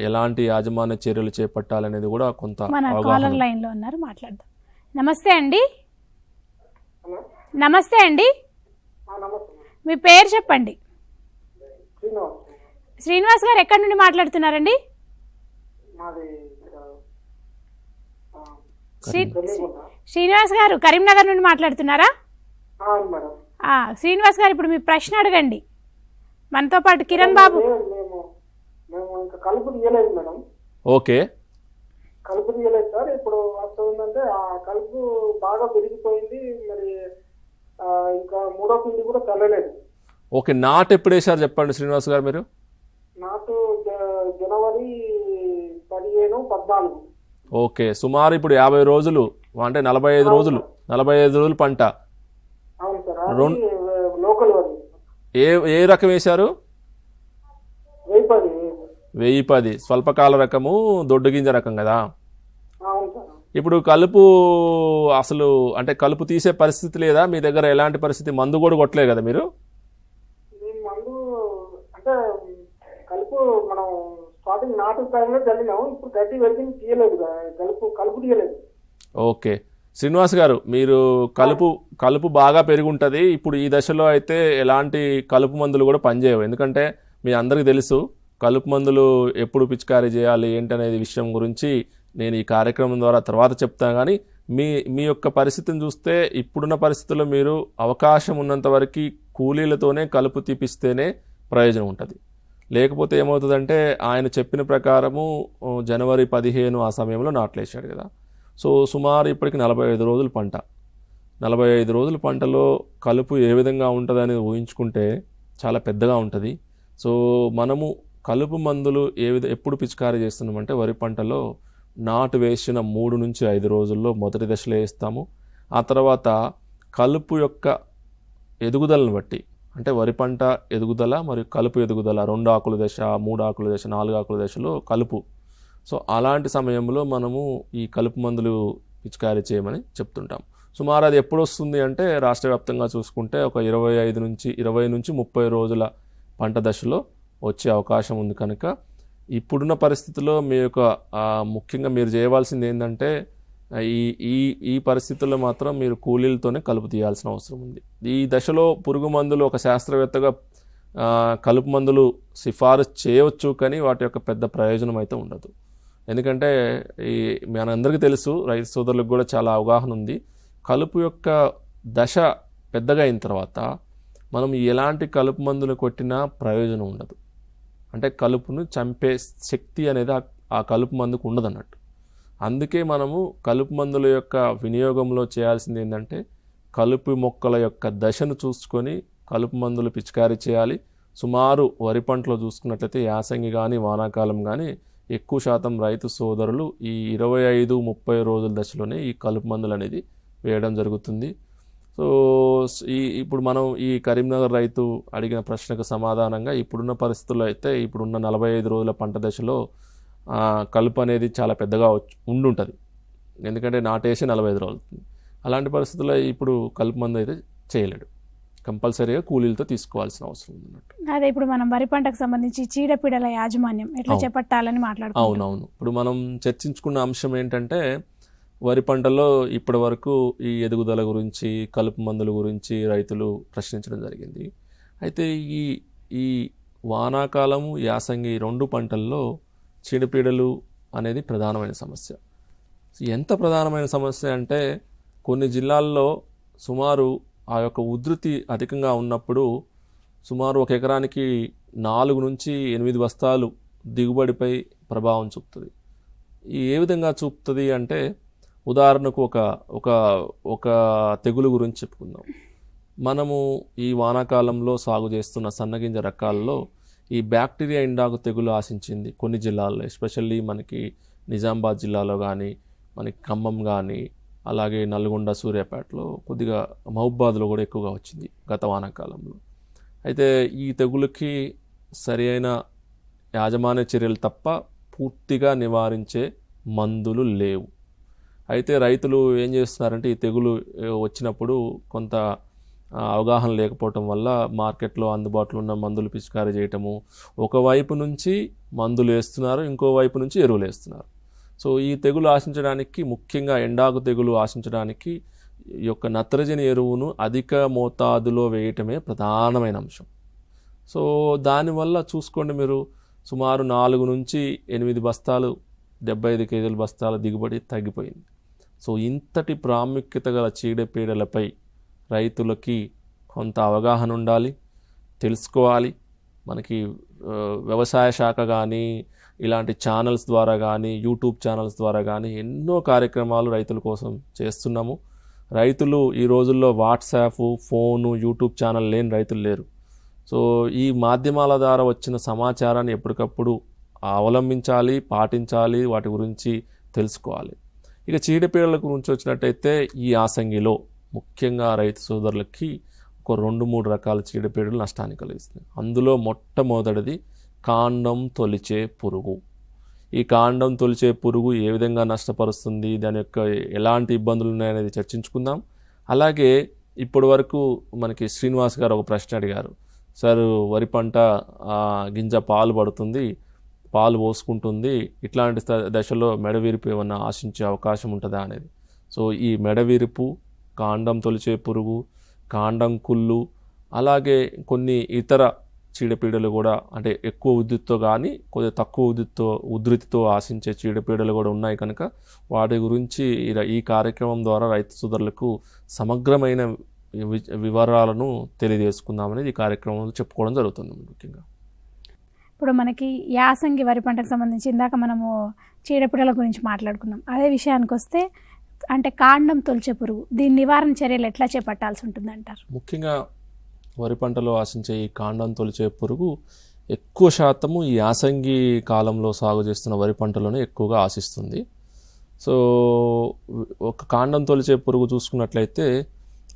ఎలాంటి యాజమాన్య చర్యలు చేపట్టాలనేది కూడా కొంత కాలర్ లైన్లో ఉన్నారు, మాట్లాడదాం. నమస్తే అండి. నమస్తే అండి, మీ పేరు చెప్పండి. శ్రీనివాస్ గారు ఎక్కడి నుండి మాట్లాడుతున్నారండి? శ్రీనివాస్ గారు కరీంనగర్ నుండి మాట్లాడుతున్నారా? శ్రీనివాస్ గారు ఇప్పుడు మీ ప్రశ్న అడగండి. మనతో పాటు కిరణ్ బాబు. ఓకే, కలుపు తీయలేదు సార్. ఇప్పుడు వస్తుందంటే ఆ కలుపు బాగా పెరిగిపోయింది. మరి ఇంకా 3వ పిండి కూడా చల్లలేదు. ఓకే, నాటు ఎప్పుడు వేసారు చెప్పండి శ్రీనివాస్ గారు మీరు? నాటు జనవరి 15-14. ఓకే, సుమారు ఇప్పుడు 50 రోజులు అంటే 45 రోజులు 45 రోజులు పంట. అవును సార్, లోకల్ వరి. ఏ రకం వేశారు? 1010 స్వల్పకాల రకము, దొడ్డు గింజ రకం కదా. ఇప్పుడు కలుపు అసలు అంటే కలుపు తీసే పరిస్థితి లేదా మీ దగ్గర? ఎలాంటి పరిస్థితి? మందు కూడా కొట్టలేదు కదా మీరు? మందు అంటే కలుపు మనం స్టార్టింగ్ నాటు టైంలో చల్లినాము. ఇప్పుడు గడ్డి పెరిగి తీయలేదు, కలుపు తీయలేదు. ఓకే శ్రీనివాస్ గారు, మీరు కలుపు బాగా పెరిగి ఉంటుంది. ఇప్పుడు ఈ దశలో అయితే ఎలాంటి కలుపు మందులు కూడా పనిచేయవు. ఎందుకంటే మీ అందరికీ తెలుసు కలుపు మందులు ఎప్పుడు పిచికారీ చేయాలి ఏంటనేది విషయం గురించి నేను ఈ కార్యక్రమం ద్వారా తర్వాత చెప్తాను. కానీ మీ యొక్క పరిస్థితిని చూస్తే ఇప్పుడున్న పరిస్థితుల్లో మీరు అవకాశం ఉన్నంత వరకు కూలీలతోనే కలుపు తీపిస్తేనే ప్రయోజనం ఉంటుంది. లేకపోతే ఏమవుతుందంటే ఆయన చెప్పిన ప్రకారము జనవరి 15 ఆ సమయంలో నాట్లేసాడు కదా. సో సుమారు ఇప్పటికి 45 రోజుల పంట. 45 రోజుల పంటలో కలుపు ఏ విధంగా ఉంటుంది అనేది ఊహించుకుంటే చాలా పెద్దగా ఉంటుంది. సో మనము కలుపు మందులు ఎప్పుడు పిచికారీ చేస్తున్నామంటే వరి పంటలో నాటు వేసిన 3 నుంచి 5 రోజుల్లో మొదటి దశలో వేస్తాము. ఆ తర్వాత కలుపు యొక్క ఎదుగుదలను బట్టి అంటే వరి పంట ఎదుగుదల మరియు కలుపు ఎదుగుదల 2 ఆకుల దశ, 3 ఆకుల దశ, 4 ఆకుల దశలో కలుపు. సో అలాంటి సమయంలో మనము ఈ కలుపు మందులు పిచికారీ చేయమని చెప్తుంటాం. సుమారు అది ఎప్పుడు వస్తుంది అంటే రాష్ట్ర వ్యాప్తంగా చూసుకుంటే ఒక 20 నుంచి 30 రోజుల పంట దశలో వచ్చే అవకాశం ఉంది. కనుక ఇప్పుడున్న పరిస్థితుల్లో మీ యొక్క ముఖ్యంగా మీరు చేయవలసింది ఏంటంటే ఈ పరిస్థితుల్లో మాత్రం మీరు కూలీలతోనే కలుపు తీయాల్సిన అవసరం ఉంది. ఈ దశలో పురుగు మందులు ఒక శాస్త్రవేత్తగా కలుపు మందులు సిఫారసు చేయవచ్చు, కానీ వాటి యొక్క పెద్ద ప్రయోజనం అయితే ఉండదు. ఎందుకంటే మనందరికీ తెలుసు, రైతు సోదరులకు కూడా చాలా అవగాహన ఉంది, కలుపు యొక్క దశ పెద్దగా అయిన తర్వాత మనం ఎలాంటి కలుపు మందులు కొట్టినా ప్రయోజనం ఉండదు. అంటే కలుపును చంపే శక్తి అనేది ఆ కలుపు మందుకు ఉండదన్నట్టు. అందుకే మనము కలుపు మందుల యొక్క వినియోగంలో చేయాల్సింది ఏంటంటే కలుపు మొక్కల యొక్క దశను చూసుకొని కలుపు మందులు పిచికారీ చేయాలి. సుమారు వరి పంటలో చూసుకున్నట్లయితే యాసంగి కానీ వానాకాలం కానీ ఎక్కువ శాతం రైతు సోదరులు ఈ 25-30 రోజుల దశలోనే ఈ కలుపు మందులు అనేది వేయడం జరుగుతుంది. సో ఇప్పుడు మనం ఈ కరీంనగర్ రైతు అడిగిన ప్రశ్నకు సమాధానంగా ఇప్పుడున్న పరిస్థితుల్లో అయితే ఇప్పుడున్న 45 రోజుల పంట దశలో కలుపు అనేది చాలా పెద్దగా ఉండుంటుంది. ఎందుకంటే నాటేసి 45 రోజులు. అలాంటి పరిస్థితుల్లో ఇప్పుడు కలుపు మందు అయితే చేయలేడు, కంపల్సరీగా కూలీలతో తీసుకోవాల్సిన అవసరం ఉందన్నట్టు. అదే ఇప్పుడు మనం వరి పంటకు సంబంధించి చీడపీడల యాజమాన్యం ఎట్లా చేపట్టాలని మాట్లాడుకుంటున్నాం. అవునవును, ఇప్పుడు మనం చర్చించుకున్న అంశం ఏంటంటే వరి పంటల్లో ఇప్పటి వరకు ఈ ఎదుగుదల గురించి కలుపు మందుల గురించి రైతులు ప్రశ్నించడం జరిగింది. అయితే ఈ వానాకాలము యాసంగి 2 పంటల్లో చీడపీడలు అనేది ప్రధానమైన సమస్య. ఎంత ప్రధానమైన సమస్య అంటే కొన్ని జిల్లాల్లో సుమారు ఆ యొక్క ఉధృతి అధికంగా ఉన్నప్పుడు సుమారు 1 ఎకరానికి 4 నుంచి 8 బస్తాలు దిగుబడిపై ప్రభావం చూపుతుంది. ఏ విధంగా చూపుతుంది అంటే ఉదాహరణకు ఒక తెగులు గురించి చెప్పుకుందాం. మనము ఈ వానాకాలంలో సాగు చేస్తున్న సన్నగింజ రకాల్లో ఈ బ్యాక్టీరియా ఎండాకు తెగులు ఆశించింది కొన్ని జిల్లాల్లో, ఎస్పెషల్లీ మనకి నిజామాబాద్ జిల్లాలో కానీ, మనకి ఖమ్మం కానీ, అలాగే నల్గొండ, సూర్యాపేటలో, కొద్దిగా మహబూబాద్లో కూడా ఎక్కువగా వచ్చింది గత వానాకాలంలో. అయితే ఈ తెగులుకి సరి అయిన యాజమాన్య చర్యలు తప్ప పూర్తిగా నివారించే మందులు లేవు. అయితే రైతులు ఏం చేస్తున్నారంటే ఈ తెగులు వచ్చినప్పుడు కొంత అవగాహన లేకపోవటం వల్ల మార్కెట్లో అందుబాటులో ఉన్న మందులు పిచికారీ చేయటము, ఒకవైపు నుంచి మందులు వేస్తున్నారు, ఇంకోవైపు నుంచి ఎరువులు వేస్తున్నారు. సో ఈ తెగులు ఆశించడానికి, ముఖ్యంగా ఎండాకు తెగులు ఆశించడానికి ఈ యొక్క నత్రజని ఎరువును అధిక మోతాదులో వేయటమే ప్రధానమైన అంశం. సో దానివల్ల చూసుకోండి మీరు, సుమారు 4 నుంచి 8 బస్తాలు 75 కేజీల బస్తాల దిగుబడి తగ్గిపోయింది. సో ఇంతటి ప్రాముఖ్యత గల చీడపీడలపై రైతులకి కొంత అవగాహన ఉండాలి, తెలుసుకోవాలి. మనకి వ్యవసాయ శాఖ కానీ, ఇలాంటి ఛానల్స్ ద్వారా కానీ, యూట్యూబ్ ఛానల్స్ ద్వారా కానీ ఎన్నో కార్యక్రమాలు రైతుల కోసం చేస్తున్నాము. రైతులు ఈ రోజుల్లో వాట్సాప్, ఫోను, యూట్యూబ్ ఛానల్ లేని రైతులు లేరు. సో ఈ మాధ్యమాల ద్వారా వచ్చిన సమాచారాన్ని ఎప్పటికప్పుడు అవలంబించాలి, పాటించాలి, వాటి గురించి తెలుసుకోవాలి. ఇక చీడపీడల గురించి వచ్చినట్టయితే ఈ యాసంగిలో ముఖ్యంగా రైతు సోదరులకి ఒక 2-3 రకాల చీడపీడలు నష్టాన్ని కలిగిస్తున్నాయి. అందులో మొట్టమొదటిది కాండం తొలిచే పురుగు. ఈ కాండం తొలిచే పురుగు ఏ విధంగా నష్టపరుస్తుంది, దాని యొక్క ఎలాంటి ఇబ్బందులు ఉన్నాయనేది చర్చించుకుందాం. అలాగే ఇప్పటి వరకు మనకి శ్రీనివాస్ గారు ఒక ప్రశ్న అడిగారు, సార్ వరి పంట గింజ పాలు పడుతుంది, పాలు పోసుకుంటుంది, ఇట్లాంటి దశలో మెడవిరుపు ఏమన్నా ఆశించే అవకాశం ఉంటుందా అనేది. సో ఈ మెడవిరుపు, కాండం తొలిచే పురుగు, కాండం కుళ్ళు, అలాగే కొన్ని ఇతర చీడపీడలు కూడా, అంటే ఎక్కువ ఉధృతితో కానీ కొద్దిగా తక్కువ ఉధృతితో ఆశించే చీడపీడలు కూడా ఉన్నాయి కనుక వాటి గురించి ఈ కార్యక్రమం ద్వారా రైతు సోదరులకు సమగ్రమైన వివరాలను తెలియజేసుకుందామనేది ఈ కార్యక్రమంలో చెప్పుకోవడం జరుగుతుంది. ముఖ్యంగా ఇప్పుడు మనకి యాసంగి వరి పంటకు సంబంధించి ఇందాక మనము చీడపీడల గురించి మాట్లాడుకున్నాం. అదే విషయానికి వస్తే అంటే కాండం తొలిచే పురుగు, దీని నివారణ చర్యలు ఎట్లా చేపట్టాల్సి ఉంటుందంటారు? ముఖ్యంగా వరి పంటలో ఆశించే ఈ కాండం తొలిచే పురుగు ఎక్కువ శాతము ఈ యాసంగి కాలంలో సాగు చేస్తున్న వరి పంటలోనే ఎక్కువగా ఆశిస్తుంది. సో ఒక కాండం తొలిచే పురుగు చూసుకున్నట్లయితే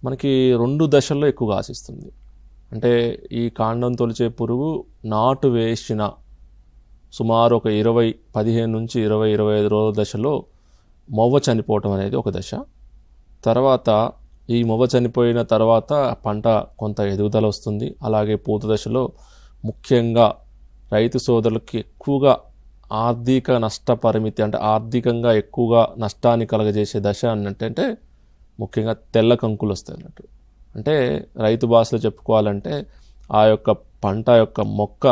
మనకి 2 దశల్లో ఎక్కువగా ఆశిస్తుంది. అంటే ఈ కాండం తొలిచే పురుగు నాటు వేసిన సుమారు ఒక 15 నుంచి 25 రోజుల దశలో మొవ్వ చనిపోవటం అనేది ఒక దశ. తర్వాత ఈ మొవ్వ చనిపోయిన తర్వాత పంట కొంత ఎదుగుదల వస్తుంది. అలాగే పూత దశలో ముఖ్యంగా రైతు సోదరులకి ఎక్కువగా ఆర్థిక నష్ట పరిమితి, అంటే ఆర్థికంగా ఎక్కువగా నష్టాన్ని కలగజేసే దశ అన్నట్టంటే ముఖ్యంగా తెల్ల కంకులు వస్తాయి అన్నట్టు. అంటే రైతు భాషలో చెప్పుకోవాలంటే ఆ యొక్క పంట యొక్క మొక్క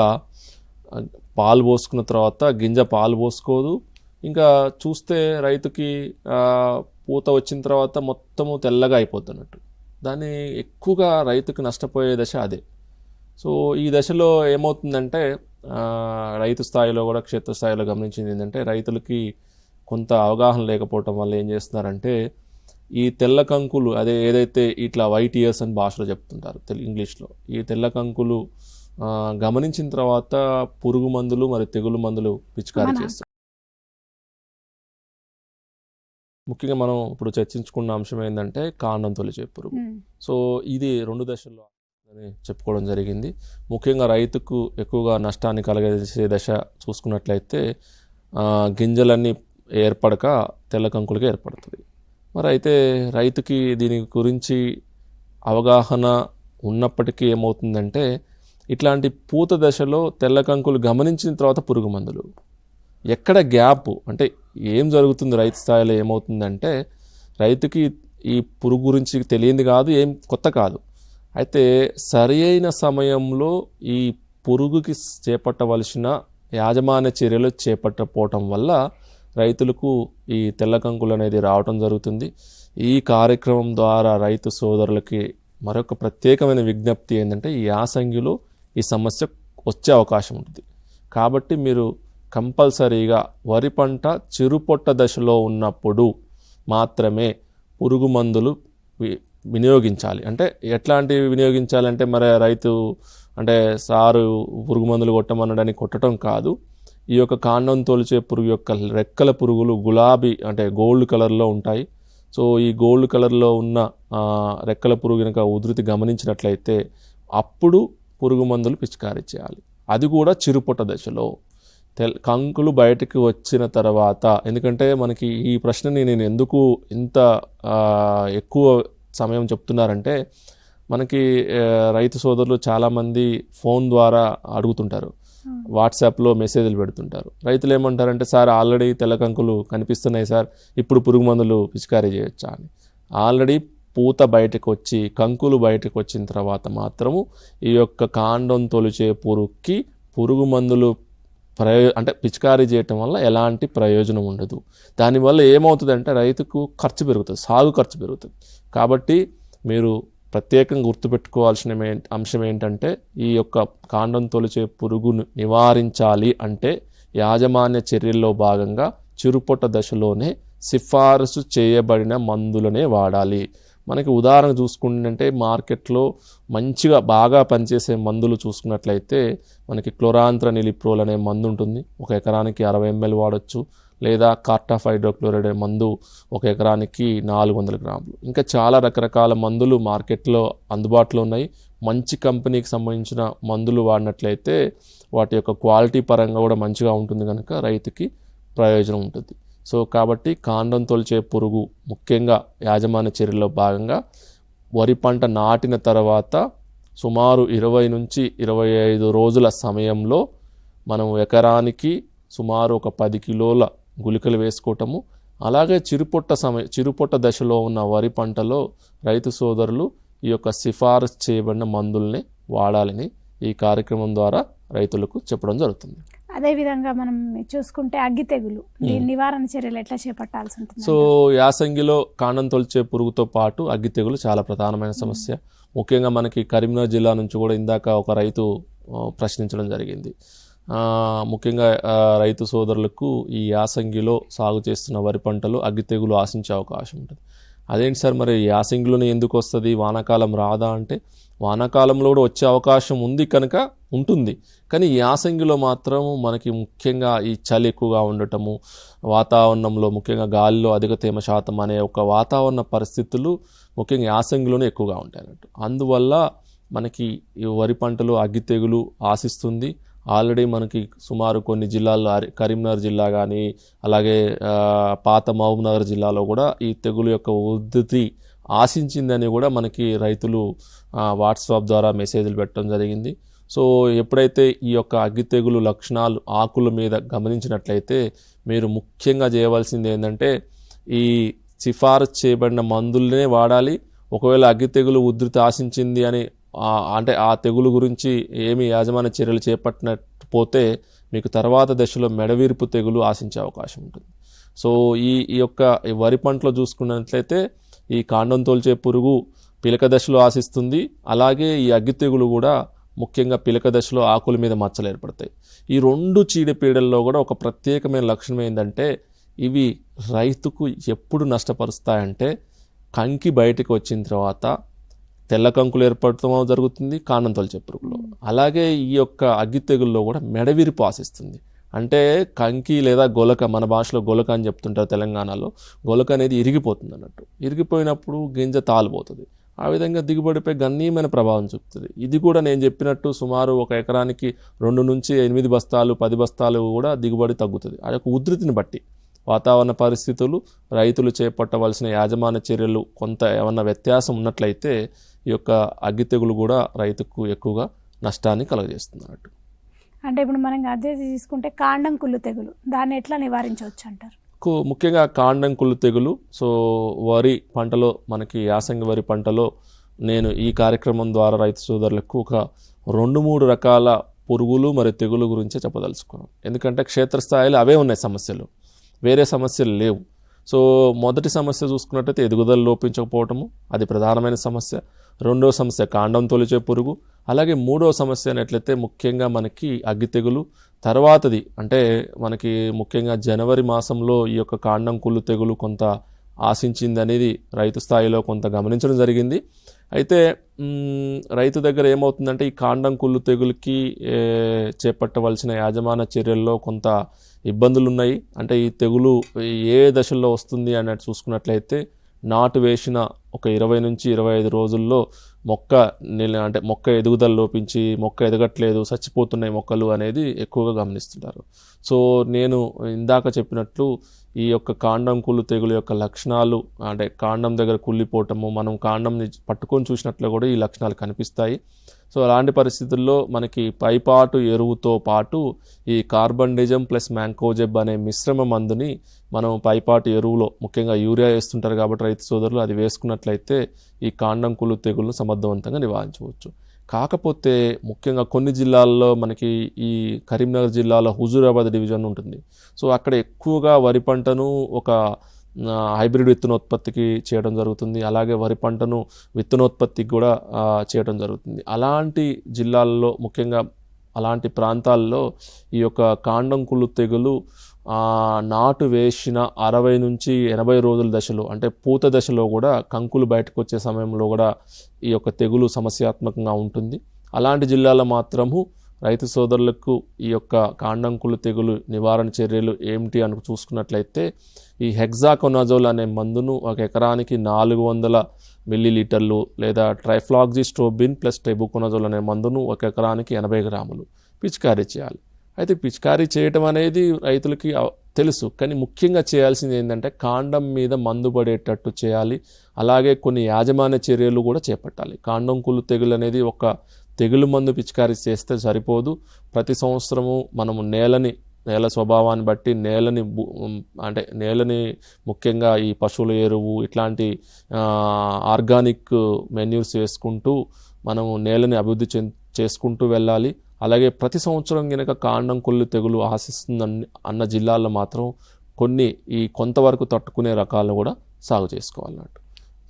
పాలు పోసుకున్న తర్వాత గింజ పాలు పోసుకోదు. ఇంకా చూస్తే రైతుకి పూత వచ్చిన తర్వాత మొత్తము తెల్లగా అయిపోతున్నట్టు. దాన్ని ఎక్కువగా రైతుకి నష్టపోయే దశ అదే. సో ఈ దశలో ఏమవుతుందంటే రైతు స్థాయిలో కూడా క్షేత్రస్థాయిలో గమనించింది ఏంటంటే రైతులకి కొంత అవగాహన లేకపోవటం వల్ల ఏం చేస్తున్నారంటే ఈ తెల్ల కంకులు, అదే ఏదైతే ఇట్లా వైట్ ఇయర్స్ అని భాషలో చెప్తుంటారు ఇంగ్లీష్లో, ఈ తెల్ల కంకులు గమనించిన తర్వాత పురుగు మందులు మరియు తెగులు మందులు పిచికారీ చేస్తారు. ముఖ్యంగా మనం ఇప్పుడు చర్చించుకున్న అంశం ఏంటంటే కాండం తొలిచే పురుగు. సో ఇది 2 దశల్లో అని చెప్పుకోవడం జరిగింది. ముఖ్యంగా రైతుకు ఎక్కువగా నష్టాన్ని కలగజేసే దశ చూసుకున్నట్లయితే గింజలన్నీ ఏర్పడక తెల్ల కంకులుగా ఏర్పడుతుంది. మరి అయితే రైతుకి దీని గురించి అవగాహన ఉన్నప్పటికీ ఏమవుతుందంటే ఇట్లాంటి పూత దశలో తెల్ల కంకులు గమనించిన తర్వాత పురుగు మందులు, ఎక్కడ గ్యాప్, అంటే ఏం జరుగుతుంది రైతు స్థాయిలో ఏమవుతుందంటే రైతుకి ఈ పురుగు గురించి తెలియంది కాదు, ఏం కొత్త కాదు. అయితే సరి అయిన సమయంలో ఈ పురుగుకి చేపట్టవలసిన యాజమాన్య చర్యలు చేపట్టకపోవటం వల్ల రైతులకు ఈ తెల్ల కంకులు అనేది రావటం జరుగుతుంది. ఈ కార్యక్రమం ద్వారా రైతు సోదరులకి మరొక ప్రత్యేకమైన విజ్ఞప్తి ఏంటంటే ఈ యాసంగిలో ఈ సమస్య వచ్చే అవకాశం ఉంటుంది. కాబట్టి మీరు కంపల్సరీగా వరి పంట చిరుపొట్ట దశలో ఉన్నప్పుడు మాత్రమే పురుగు మందులు వినియోగించాలి. అంటే ఎట్లాంటివి వినియోగించాలంటే మరి రైతు అంటే సారు పురుగు మందులు కొట్టమనడానికి కొట్టడం కాదు. ఈ యొక్క కాండం తోలిచే పురుగు యొక్క రెక్కల పురుగులు గులాబీ అంటే గోల్డ్ కలర్లో ఉంటాయి. సో ఈ గోల్డ్ కలర్లో ఉన్న రెక్కల పురుగు కనుక ఉధృతి గమనించినట్లయితే అప్పుడు పురుగు మందులు పిచికారీ చేయాలి. అది కూడా చిరుపొట్ట దశలో. కంకులు బయటకు వచ్చిన తర్వాత, ఎందుకంటే మనకి ఈ ప్రశ్నని నేను ఎందుకు ఇంత ఎక్కువ సమయం చెప్తున్నారంటే మనకి రైతు సోదరులు చాలామంది ఫోన్ ద్వారా అడుగుతుంటారు, వాట్సాప్లో మెసేజ్లు పెడుతుంటారు. రైతులు ఏమంటారంటే సార్ ఆల్రెడీ తెల్ల కంకులు కనిపిస్తున్నాయి సార్, ఇప్పుడు పురుగు మందులు పిచికారీ చేయొచ్చా అని. ఆల్రెడీ పూత బయటకు వచ్చి కంకులు బయటకు వచ్చిన తర్వాత మాత్రము ఈ యొక్క కాండం తొలిచే పురుగుకి పురుగు మందులు అంటే పిచికారీ చేయటం వల్ల ఎలాంటి ప్రయోజనం ఉండదు. దానివల్ల ఏమవుతుందంటే రైతుకు ఖర్చు పెరుగుతుంది, సాగు ఖర్చు పెరుగుతుంది. కాబట్టి మీరు ప్రత్యేకంగా గుర్తుపెట్టుకోవాల్సిన అంశం ఏంటంటే ఈ యొక్క కాండం తొలిచే పురుగును నివారించాలి అంటే యాజమాన్య చర్యల్లో భాగంగా చిరుపొట్ట దశలోనే సిఫారసు చేయబడిన మందులనే వాడాలి. మనకి ఉదాహరణ చూసుకుంటే మార్కెట్లో మంచిగా బాగా పనిచేసే మందులు చూసుకున్నట్లయితే మనకి క్లోరాంత్రనిలిప్రోల్ అనే మందు ఉంటుంది. 1 ఎకరానికి 60 ml వాడచ్చు. లేదా కార్టాఫ్ హైడ్రోక్లోరైడ్ మందు 1 ఎకరానికి 400 గ్రాములు. ఇంకా చాలా రకరకాల మందులు మార్కెట్లో అందుబాటులో ఉన్నాయి. మంచి కంపెనీకి సంబంధించిన మందులు వాడినట్లయితే వాటి యొక్క క్వాలిటీ పరంగా కూడా మంచిగా ఉంటుంది కనుక రైతుకి ప్రయోజనం ఉంటుంది. సో కాబట్టి కాండం తొలిచే పురుగు ముఖ్యంగా యాజమాన్య చర్యల్లో భాగంగా వరి పంట నాటిన తర్వాత సుమారు 20 నుంచి 25 రోజుల సమయంలో మనం ఎకరానికి సుమారు ఒక 10 కిలోల గుళికలు వేసుకోవటము. అలాగే చిరుపొట్ట దశలో ఉన్న వరి పంటలో రైతు సోదరులు ఈ యొక్క సిఫారసు చేయబడిన మందుల్ని వాడాలని ఈ కార్యక్రమం ద్వారా రైతులకు చెప్పడం జరుగుతుంది. అదేవిధంగా మనం చూసుకుంటే అగ్గి తెగులు, దీని నివారణ చర్యలు ఎట్లా చేపట్టాల్సి ఉంటుంది? సో యాసంగిలో కాండం తొలిచే పురుగుతో పాటు అగ్గి తెగులు చాలా ప్రధానమైన సమస్య. ముఖ్యంగా మనకి కరీంనగర్ జిల్లా నుంచి కూడా ఇందాక ఒక రైతు ప్రశ్నించడం జరిగింది. ముఖ్యంగా రైతు సోదరులకు ఈ యాసంగిలో సాగు చేస్తున్న వరి పంటలు అగ్గి తెగులు ఆశించే అవకాశం ఉంటుంది. అదేంటి సార్ మరి యాసంగిలోనే ఎందుకు వస్తుంది, వానాకాలం రాదా అంటే వానాకాలంలో కూడా వచ్చే అవకాశం ఉంది కనుక ఉంటుంది. కానీ యాసంగిలో మాత్రం మనకి ముఖ్యంగా ఈ చలి ఎక్కువగా ఉండటము, వాతావరణంలో ముఖ్యంగా గాలిలో అధిక తేమ శాతం అనే ఒక వాతావరణ పరిస్థితులు ముఖ్యంగా యాసంగిలోనే ఎక్కువగా ఉంటాయి అన్నట్టు. అందువల్ల మనకి ఈ వరి పంటలు అగ్గి తెగులు ఆశిస్తుంది. ఆల్రెడీ మనకి సుమారు కొన్ని జిల్లాల్లో కరీంనగర్ జిల్లా కానీ అలాగే పాత మహబూబ్నగర్ జిల్లాలో కూడా ఈ తెగులు యొక్క ఉధృతి ఆశించిందని కూడా మనకి రైతులు వాట్సాప్ ద్వారా మెసేజ్లు పెట్టడం జరిగింది. సో ఎప్పుడైతే ఈ యొక్క అగ్గి తెగులు లక్షణాలు ఆకుల మీద గమనించినట్లయితే మీరు ముఖ్యంగా చేయవలసింది ఏంటంటే ఈ సిఫారసు చేయబడిన మందులనే వాడాలి. ఒకవేళ అగ్గి తెగులు ఉధృతి ఆశించింది అని అంటే ఆ తెగులు గురించి ఏమి యాజమాన్య చర్యలు చేపట్టకపోతే మీకు తర్వాత దశలో మెడవీర్పు తెగులు ఆశించే అవకాశం ఉంటుంది. సో ఈ యొక్క వరి పంటలో చూసుకున్నట్లయితే ఈ కాండం తోల్చే పురుగు పిలక దశలో ఆశిస్తుంది. అలాగే ఈ అగ్గి తెగులు కూడా ముఖ్యంగా పిలక దశలో ఆకుల మీద మచ్చలు ఏర్పడతాయి. ఈ 2 చీడపీడల్లో కూడా ఒక ప్రత్యేకమైన లక్షణం ఏంటంటే ఇవి రైతుకు ఎప్పుడు నష్టపరుస్తాయంటే కంకి బయటకు వచ్చిన తర్వాత తెల్ల కంకులు ఏర్పడటం జరుగుతుంది కాండం తొలిచే పురుగులో. అలాగే ఈ యొక్క అగ్గి తెగుల్లో కూడా మెడవిరిపు ఆశిస్తుంది. అంటే కంకి లేదా గొలక, మన భాషలో గొలక అని చెప్తుంటారు తెలంగాణలో, గొలక అనేది ఇరిగిపోతుంది అన్నట్టు. ఇరిగిపోయినప్పుడు గింజ తాలిపోతుంది. ఆ విధంగా దిగుబడిపై గణనీయమైన ప్రభావం చూపుతుంది. ఇది కూడా నేను చెప్పినట్టు సుమారు 1 ఎకరానికి 2 నుంచి 8 బస్తాలు 10 బస్తాలు కూడా దిగుబడి తగ్గుతుంది. ఆ యొక్క ఉధృతిని బట్టి వాతావరణ పరిస్థితులు, రైతులు చేపట్టవలసిన యాజమాన్య చర్యలు కొంత ఏమన్నా వ్యత్యాసం ఉన్నట్లయితే ఈ యొక్క అగ్గి తెగులు కూడా రైతుకు ఎక్కువగా నష్టాన్ని కలుగజేస్తుంది అన్నట్టు. అంటే ఇప్పుడు మనం అదే తీసుకుంటే కాండం కుళ్ళు తెగులు, దాన్ని ఎట్లా నివారించవచ్చు అంటారు? ముఖ్యంగా కాండం కుళ్ళు తెగులు సో వరి పంటలో మనకి యాసంగి వరి పంటలో నేను ఈ కార్యక్రమం ద్వారా రైతు సోదరులకు ఒక 2-3 రకాల పురుగులు మరియు తెగులు గురించి చెప్పదలుచుకున్నాను. ఎందుకంటే క్షేత్రస్థాయిలో అవే ఉన్నాయి సమస్యలు. వేరే సమస్యలు లేవు. సో మొదటి సమస్య చూసుకున్నట్టయితే ఎదుగుదల లోపించకపోవటము, అది ప్రధానమైన సమస్య. రెండో సమస్య కాండం తొలిచే పురుగు. అలాగే మూడో సమస్య అనేట్లయితే ముఖ్యంగా మనకి అగ్గి తెగులు. తర్వాతది అంటే మనకి ముఖ్యంగా జనవరి మాసంలో ఈ యొక్క కాండం కుళ్ళు తెగులు కొంత ఆశించింది అనేది రైతు స్థాయిలో కొంత గమనించడం జరిగింది. అయితే రైతు దగ్గర ఏమవుతుందంటే ఈ కాండం కుళ్ళు తెగులుకి చేపట్టవలసిన యాజమాన్య చర్యల్లో కొంత ఇబ్బందులు ఉన్నాయి. అంటే ఈ తెగులు ఏ దశల్లో వస్తుంది అన్నట్టు చూసుకున్నట్లయితే నాటు వేసిన ఒక 20 నుంచి 25 రోజుల్లో మొక్క ఎదుగుదల లోపించి మొక్క ఎదగట్లేదు, చచ్చిపోతున్నాయి మొక్కలు అనేది ఎక్కువగా గమనిస్తుంటారు. సో నేను ఇందాక చెప్పినట్లు ఈ యొక్క కాండం కుళ్ళు తెగులు యొక్క లక్షణాలు అంటే కాండం దగ్గర కుళ్ళిపోవటము, మనం కాండంని పట్టుకొని చూసినట్లు కూడా ఈ లక్షణాలు కనిపిస్తాయి. సో అలాంటి పరిస్థితుల్లో మనకి పైపాటు ఎరువుతో పాటు ఈ కార్బండిజం ప్లస్ మ్యాంకోజెబ్ అనే మిశ్రమ మందుని మనం పైపాటు ఎరువులో ముఖ్యంగా యూరియా వేస్తుంటారు కాబట్టి రైతు సోదరులు అది వేసుకున్నట్లయితే ఈ కాండం కుళ్ళు తెగులను సమర్థవంతంగా నివారించవచ్చు. కాకపోతే ముఖ్యంగా కొన్ని జిల్లాల్లో మనకి ఈ కరీంనగర్ జిల్లాలో హుజూరాబాద్ డివిజన్ ఉంటుంది. సో అక్కడ ఎక్కువగా వరి పంటను ఒక హైబ్రిడ్ విత్తనోత్పత్తికి చేయడం జరుగుతుంది. అలాగే వరి పంటను విత్తనోత్పత్తికి కూడా చేయడం జరుగుతుంది. అలాంటి జిల్లాల్లో ముఖ్యంగా అలాంటి ప్రాంతాల్లో ఈ యొక్క కాండం కుళ్ళు తెగులు నాటు వేసిన 60 నుంచి 80 రోజుల దశలో అంటే పూత దశలో కూడా కంకులు బయటకు వచ్చే సమయంలో కూడా ఈ యొక్క తెగులు సమస్యాత్మకంగా ఉంటుంది. అలాంటి జిల్లాలో మాత్రము రైతు సోదరులకు ఈ యొక్క కాండం కుళ్ళు తెగులు నివారణ చర్యలు ఏమిటి అని చూసుకున్నట్లయితే ఈ హెక్సాకొనాజోల్ అనే మందును ఒక ఎకరానికి 400 మిల్లీలీటర్లు లేదా ట్రైఫ్లాక్సిస్ట్రోబిన్ ప్లస్ టెబుకొనాజోల్ అనే మందును ఒక ఎకరానికి 80 గ్రాములు పిచికారీ చేయాలి. అయితే పిచికారీ చేయటం అనేది రైతులకి తెలుసు, కానీ ముఖ్యంగా చేయాల్సింది ఏంటంటే కాండం మీద మందు పడేటట్టు చేయాలి. అలాగే కొన్ని యాజమాన్య చర్యలు కూడా చేపట్టాలి. కాండం కుళ్ళు తెగులు అనేది ఒక తెగులు మందు పిచికారీ చేస్తే సరిపోదు. ప్రతి సంవత్సరము మనము నేల స్వభావాన్ని బట్టి నేలని ముఖ్యంగా ఈ పశువుల ఎరువు ఇట్లాంటి ఆర్గానిక్ మెన్యూర్స్ వేసుకుంటూ మనము నేలని అభివృద్ధి చేసుకుంటూ వెళ్ళాలి. అలాగే ప్రతి సంవత్సరం కనుక కాండం కుళ్ళు తెగులు ఆశిస్తుందని అన్న జిల్లాల్లో మాత్రం కొంతవరకు తట్టుకునే రకాలను కూడా సాగు చేసుకోవాలన్నట్టు.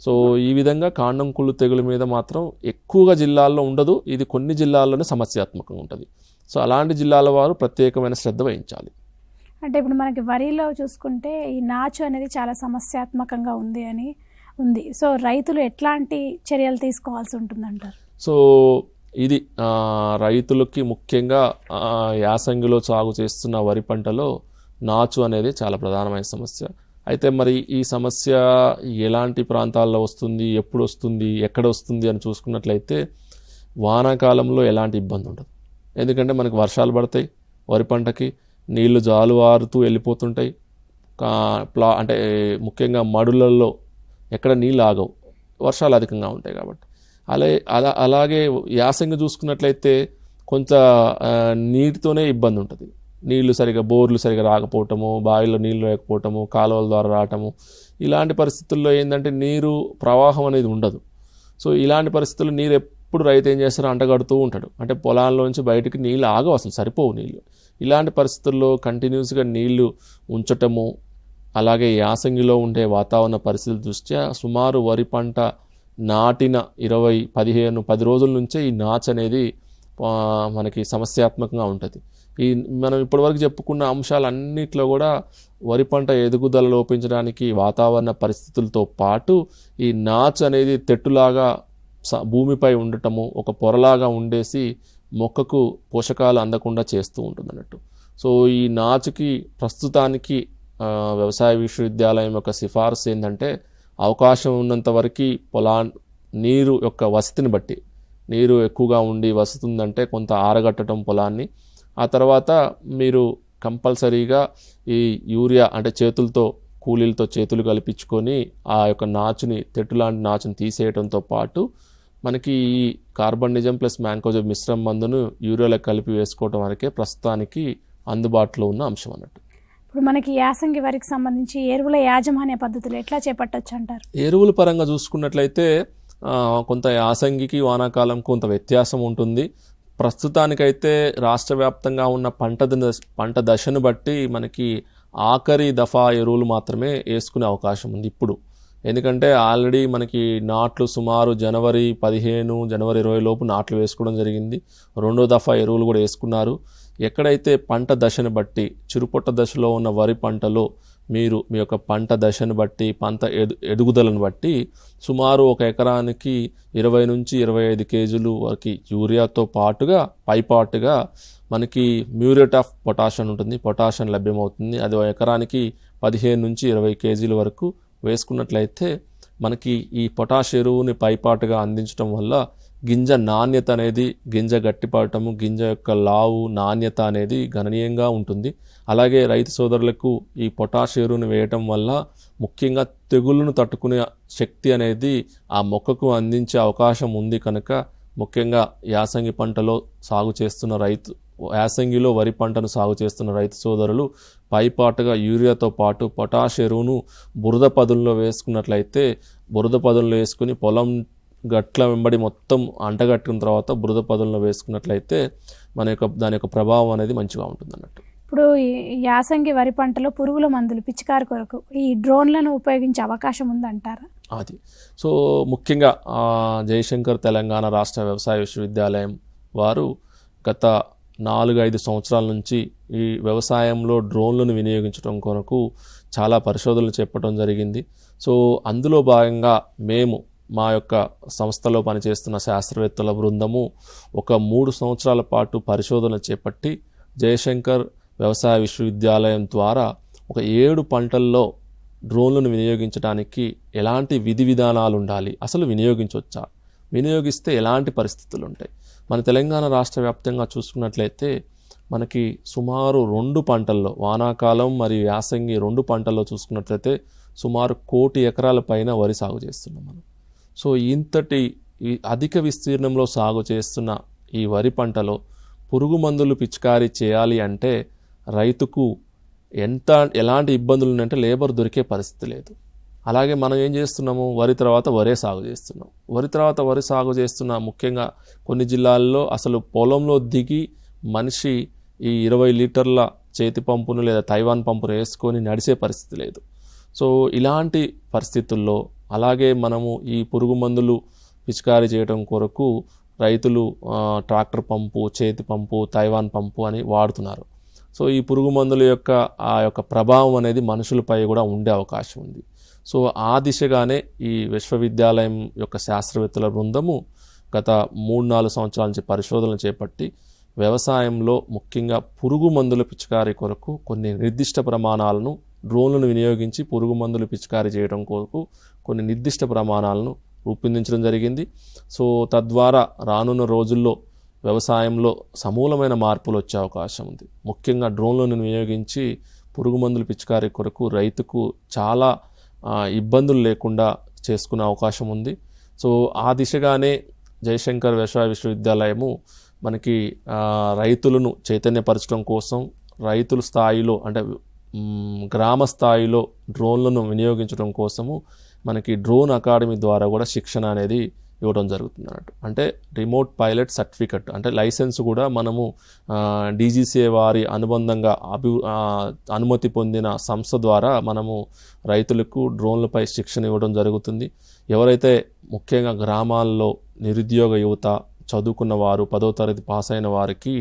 సో ఈ విధంగా కాండం కుళ్ళు తెగులు మీద మాత్రం ఎక్కువగా జిల్లాల్లో ఉండదు, ఇది కొన్ని జిల్లాల్లోనే సమస్యాత్మకంగా ఉంటుంది. సో అలాంటి జిల్లాల వారు ప్రత్యేకమైన శ్రద్ధ వహించాలి. అంటే ఇప్పుడు మనకి వరిలో చూసుకుంటే ఈ నాచు అనేది చాలా సమస్యాత్మకంగా ఉంది. సో రైతులు ఎట్లాంటి చర్యలు తీసుకోవాల్సి ఉంటుందంటారు? సో ఇది రైతులకి ముఖ్యంగా యాసంగిలో సాగు చేస్తున్న వరి పంటలో నాచు అనేది చాలా ప్రధానమైన సమస్య. అయితే మరి ఈ సమస్య ఎలాంటి ప్రాంతాల్లో వస్తుంది, ఎప్పుడు వస్తుంది, ఎక్కడ వస్తుంది అని చూసుకున్నట్లయితే వానాకాలంలో ఎలాంటి ఇబ్బంది ఉండదు. ఎందుకంటే మనకు వర్షాలు పడతాయి, వరి పంటకి నీళ్లు జాలువారుతూ వెళ్ళిపోతుంటాయి. అంటే ముఖ్యంగా మడులలో ఎక్కడ నీళ్ళు ఆగవు, వర్షాలు అధికంగా ఉంటాయి కాబట్టి. అలాగే యాసంగి చూసుకున్నట్లయితే కొంత నీటితోనే ఇబ్బంది ఉంటుంది. బోర్లు సరిగా రాకపోవటము, బావిలో నీళ్ళు లేకపోవటము, కాలువల ద్వారా రావటము, ఇలాంటి పరిస్థితుల్లో ఏంటంటే నీరు ప్రవాహం అనేది ఉండదు. సో ఇలాంటి పరిస్థితుల్లో నీరు ఎప్పుడు రైతు ఏం చేస్తారో అంటగడుతూ ఉంటాడు. అంటే పొలాల్లోంచి బయటికి నీళ్ళు ఆగవు, అసలు సరిపోవు నీళ్ళు. ఇలాంటి పరిస్థితుల్లో కంటిన్యూస్గా నీళ్లు ఉంచటము, అలాగే యాసంగిలో ఉండే వాతావరణ పరిస్థితుల దృష్ట్యా సుమారు వరి పంట నాటిన 10 రోజుల నుంచే ఈ నాచు అనేది మనకి సమస్యాత్మకంగా ఉంటుంది. మనం ఇప్పటివరకు చెప్పుకున్న అంశాలన్నింటిలో కూడా వరి పంట ఎదుగుదల లోపించడానికి వాతావరణ పరిస్థితులతో పాటు ఈ నాచు అనేది తెట్టులాగా భూమిపై ఉండటము, ఒక పొరలాగా ఉండేసి మొక్కకు పోషకాలు అందకుండా చేస్తూ ఉంటుంది అన్నట్టు. సో ఈ నాచుకి ప్రస్తుతానికి వ్యవసాయ విశ్వవిద్యాలయం యొక్క సిఫారసు ఏంటంటే అవకాశం ఉన్నంత వరకు నీరు యొక్క వసతిని బట్టి, నీరు ఎక్కువగా ఉండి వస్తుందంటే కొంత ఆరగట్టడం పొలాన్ని, ఆ తర్వాత మీరు కంపల్సరీగా ఈ యూరియా అంటే కూలీలతో చేతులు కల్పించుకొని ఆ యొక్క తెట్టులాంటి నాచుని తీసేయడంతో పాటు మనకి ఈ కార్బండిజం ప్లస్ మ్యాంకోజెబ్ మిశ్రమ మందును యూరియాలో కలిపి వేసుకోవడం వరకే ప్రస్తుతానికి అందుబాటులో ఉన్న అంశం అన్నట్టు. ఇప్పుడు మనకి యాసంగి వరికి సంబంధించి ఎరువుల యాజమాన్య పద్ధతులు ఎట్లా చేపట్టొచ్చు అంటారు? ఎరువుల పరంగా చూసుకున్నట్లయితే కొంత యాసంగికి వానాకాలం కొంత వ్యత్యాసం ఉంటుంది. ప్రస్తుతానికైతే రాష్ట్ర వ్యాప్తంగా ఉన్న పంట దశను బట్టి మనకి ఆఖరి దఫా ఎరువులు మాత్రమే వేసుకునే అవకాశం ఉంది ఇప్పుడు. ఎందుకంటే ఆల్రెడీ మనకి నాట్లు సుమారు జనవరి 15, జనవరి 20 లోపు నాట్లు వేసుకోవడం జరిగింది. రెండో దఫా ఎరువులు కూడా వేసుకున్నారు. ఎక్కడైతే పంట దశను బట్టి, చిరుపొట్ట దశలో ఉన్న వరి పంటలో మీరు మీ యొక్క పంట దశను బట్టి, పంట ఎదుగుదలను బట్టి సుమారు ఒక ఎకరానికి 20 నుంచి 25 కేజీలు వరకు యూరియాతో పాటుగా పైపాటుగా మనకి మ్యూరేట్ ఆఫ్ పొటాష్ అని ఉంటుంది, పొటాష్ లభ్యమవుతుంది. అది ఎకరానికి 15 నుంచి 20 కేజీల వరకు వేసుకున్నట్లయితే మనకి ఈ పొటాష్ ఎరువుని పైపాటుగా అందించడం వల్ల గింజ నాణ్యత అనేది, గింజ గట్టిపడటము, గింజ యొక్క లావు నాణ్యత అనేది గణనీయంగా ఉంటుంది. అలాగే రైతు సోదరులకు ఈ పొటాష్ ఎరువును వేయటం వల్ల ముఖ్యంగా తెగుళ్ళను తట్టుకునే శక్తి అనేది ఆ మొక్కకు అందించే అవకాశం ఉంది. కనుక ముఖ్యంగా యాసంగి పంటలో సాగు చేస్తున్న యాసంగిలో వరి పంటను సాగు చేస్తున్న రైతు సోదరులు పైపాటుగా యూరియాతో పాటు పొటాష్ ఎరువును బురద పదుల్లో వేసుకున్నట్లయితే, బురద పదుల్లో వేసుకుని పొలం గట్ల వెంబడి మొత్తం అంటగట్టిన తర్వాత బురద పదుల్లో వేసుకున్నట్లయితే దాని యొక్క ప్రభావం అనేది మంచిగా ఉంటుంది అన్నట్టు. ఇప్పుడు ఈ యాసంగి వరి పంటలో పురుగుల మందులు పిచికారి కొరకు ఈ డ్రోన్లను ఉపయోగించే అవకాశం ఉందంటారా? అది సో ముఖ్యంగా జయశంకర్ తెలంగాణ రాష్ట్ర వ్యవసాయ విశ్వవిద్యాలయం వారు గత 4-5 సంవత్సరాల నుంచి ఈ వ్యవసాయంలో డ్రోన్లను వినియోగించడం కొరకు చాలా పరిశోధనలు చేపట్టడం జరిగింది. సో అందులో భాగంగా మేము మా యొక్క సంస్థలో పనిచేస్తున్న శాస్త్రవేత్తల బృందము ఒక 3 సంవత్సరాల పాటు పరిశోధన చేపట్టి జయశంకర్ వ్యవసాయ విశ్వవిద్యాలయం ద్వారా ఒక 7 పంటల్లో డ్రోన్లను వినియోగించడానికి ఎలాంటి విధి విధానాలు ఉండాలి, అసలు వినియోగించవచ్చా, వినియోగిస్తే ఎలాంటి పరిస్థితులు ఉంటాయి. మన తెలంగాణ రాష్ట్ర వ్యాప్తంగా చూసుకున్నట్లయితే మనకి సుమారు 2 పంటల్లో, వానాకాలం మరియు యాసంగి 2 పంటల్లో చూసుకున్నట్లయితే సుమారు 1 కోటి ఎకరాల పైన వరి సాగు చేస్తున్నాం మనం. సో ఇంతటి అధిక విస్తీర్ణంలో సాగు చేస్తున్న ఈ వరి పంటలో పురుగు మందులు పిచికారీ చేయాలి అంటే రైతుకు ఎలాంటి ఇబ్బందులు ఉన్నాయంటే లేబర్ దొరికే పరిస్థితి లేదు. అలాగే మనం ఏం చేస్తున్నాము, వరి తర్వాత వరే సాగు చేస్తున్నాం. వరి తర్వాత వరి సాగు చేస్తున్న ముఖ్యంగా కొన్ని జిల్లాల్లో అసలు పొలంలో దిగి మనిషి ఈ 20 లీటర్ల చేతి పంపును లేదా తైవాన్ పంపును వేసుకొని నడిచే పరిస్థితి లేదు. సో ఇలాంటి పరిస్థితుల్లో అలాగే మనము ఈ పురుగు మందులు పిచికారీ చేయడం కొరకు రైతులు ట్రాక్టర్ పంపు, చేతి పంపు, తైవాన్ పంపు అని వాడుతున్నారు. సో ఈ పురుగు మందుల యొక్క ప్రభావం అనేది మనుషులపై కూడా ఉండే అవకాశం ఉంది. సో ఆ దిశగానే ఈ విశ్వవిద్యాలయం యొక్క శాస్త్రవేత్తల బృందము గత 3-4 సంవత్సరాల నుంచి పరిశోధనలు చేపట్టి వ్యవసాయంలో ముఖ్యంగా పురుగు మందుల పిచికారీ కొరకు కొన్ని నిర్దిష్ట ప్రమాణాలను, డ్రోన్లను వినియోగించి పురుగు మందులు పిచికారీ చేయడం కొరకు కొన్ని నిర్దిష్ట ప్రమాణాలను రూపొందించడం జరిగింది. సో తద్వారా రానున్న రోజుల్లో వ్యవసాయంలో సమూలమైన మార్పులు వచ్చే అవకాశం ఉంది. ముఖ్యంగా డ్రోన్లను వినియోగించి పురుగు మందులు పిచికారీ కొరకు రైతుకు చాలా ఇబ్బందులు లేకుండా చేసుకునే అవకాశం ఉంది. సో ఆ దిశగానే జయశంకర్ వ్యవసాయ విశ్వవిద్యాలయము మనకి రైతులను చైతన్యపరచడం కోసం రైతుల స్థాయిలో అంటే గ్రామ స్థాయిలో డ్రోన్లను వినియోగించడం కోసము మనకి డ్రోన్ అకాడమీ ద్వారా కూడా శిక్షణ అనేది ఇవ్వడం జరుగుతుంది అన్నట్టు. అంటే రిమోట్ పైలట్ సర్టిఫికెట్ అంటే లైసెన్స్ కూడా మనము డీజీసీఏ వారి అనుబంధంగా అనుమతి పొందిన సంస్థ ద్వారా మనము రైతులకు డ్రోన్లపై శిక్షణ ఇవ్వడం జరుగుతుంది. ఎవరైతే ముఖ్యంగా గ్రామాల్లో నిరుద్యోగ యువత, చదువుకున్న వారు, 10వ తరగతి పాస్ అయిన వారికి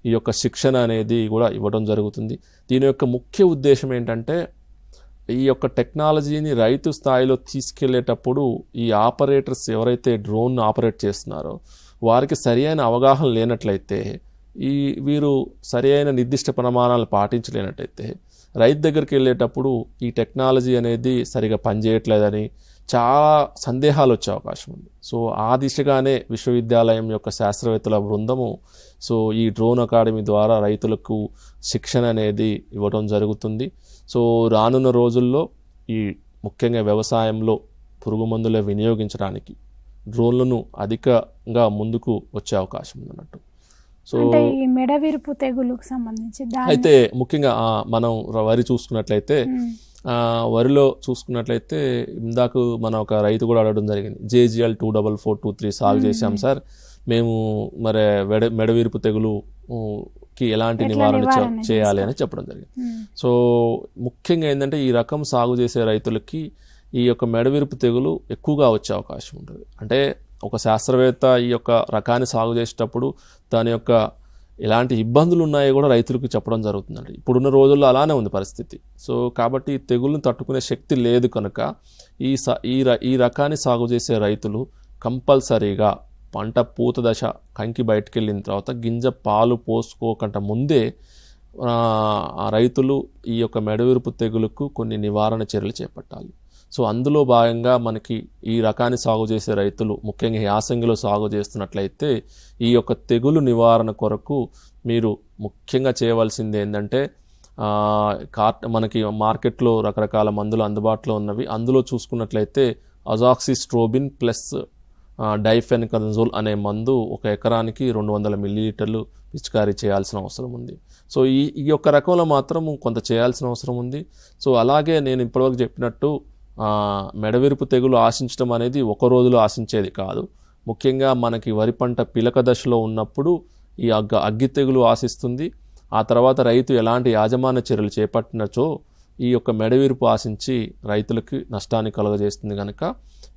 ఈ యొక్క శిక్షణ అనేది కూడా ఇవ్వడం జరుగుతుంది. దీని యొక్క ముఖ్య ఉద్దేశం ఏంటంటే ఈ యొక్క టెక్నాలజీని రైతు స్థాయిలో తీసుకెళ్లేటప్పుడు ఈ ఆపరేటర్స్ ఎవరైతే డ్రోన్ ఆపరేట్ చేస్తున్నారో వారికి సరి అయిన అవగాహన లేనట్లయితే, వీరు సరి అయిన నిర్దిష్ట ప్రమాణాలు పాటించలేనట్లయితే రైతు దగ్గరికి వెళ్ళేటప్పుడు ఈ టెక్నాలజీ అనేది సరిగా పనిచేయట్లేదని చాలా సందేహాలు వచ్చే అవకాశం ఉంది. సో ఆ దిశగానే విశ్వవిద్యాలయం యొక్క శాస్త్రవేత్తల బృందము సో ఈ డ్రోన్ అకాడమీ ద్వారా రైతులకు శిక్షణ అనేది ఇవ్వడం జరుగుతుంది. సో రానున్న రోజుల్లో ఈ ముఖ్యంగా వ్యవసాయంలో పురుగు మందులు వినియోగించడానికి డ్రోన్లను అధికంగా ముందుకు వచ్చే అవకాశం ఉందన్నట్టు. సో ఈ మెడవిరుపు తెగులుకు సంబంధించి అయితే ముఖ్యంగా మనం వరి చూసుకున్నట్లయితే వరిలో చూసుకున్నట్లయితే ఇందాక మన ఒక రైతు కూడా అడగడం జరిగింది, JGL 24423 సాగు చేశాం సార్, మేము మరి మెడవిరుపు తెగులు ఎలాంటి ఎట్లా నివారణ నివారణ చేయాలి అని చెప్పడం జరిగింది. సో ముఖ్యంగా ఏంటంటే ఈ రకం సాగు చేసే రైతులకి ఈ యొక్క మెడవిరుపు తెగులు ఎక్కువగా వచ్చే అవకాశం ఉంటుంది. అంటే ఒక శాస్త్రవేత్త ఈ యొక్క రకాన్ని సాగు చేసేటప్పుడు దాని యొక్క ఎలాంటి ఇబ్బందులు ఉన్నాయో కూడా రైతులకు చెప్పడం జరుగుతుందండి. ఇప్పుడున్న రోజుల్లో అలానే ఉంది పరిస్థితి. సో కాబట్టి ఈ తెగుళ్ళను తట్టుకునే శక్తి లేదు కనుక ఈ రకాన్ని సాగు చేసే రైతులు కంపల్సరీగా పంట పూత దశ కంకి బయటకు వెళ్ళిన తర్వాత గింజ పాలు పోసుకోకుండా ముందే ఆ రైతులు ఈ యొక్క మెడవిరుపు తెగులుకు కొన్ని నివారణ చర్యలు చేపట్టాలి. సో అందులో భాగంగా మనకి ఈ రకాన్ని సాగు చేసే రైతులు ముఖ్యంగా యాసంగిలో సాగు చేస్తున్నట్లయితే ఈ యొక్క తెగులు నివారణ కొరకు మీరు ముఖ్యంగా చేయవలసింది ఏంటంటే మనకి మార్కెట్లో రకరకాల మందులు అందుబాటులో ఉన్నవి. అందులో చూసుకున్నట్లయితే అజాక్సిస్ట్రోబిన్ ప్లస్ డైఫెన్కజోల్ అనే మందు 1 ఎకరానికి 200 మిల్లీలీటర్లు పిచికారీ చేయాల్సిన అవసరం ఉంది. సో ఈ యొక్క రకంలో మాత్రం కొంత చేయాల్సిన అవసరం ఉంది. సో అలాగే నేను ఇప్పటివరకు చెప్పినట్టు మెడవిరుపు తెగులు ఆశించడం అనేది ఒక రోజులో ఆశించేది కాదు. ముఖ్యంగా మనకి వరి పంట పిలక దశలో ఉన్నప్పుడు ఈ అగ్గి తెగులు ఆశిస్తుంది. ఆ తర్వాత రైతు ఎలాంటి యాజమాన్య చర్యలు చేపట్టినచో ఈ యొక్క మెడవిరుపు ఆశించి రైతులకి నష్టాన్ని కలుగజేస్తుంది. కనుక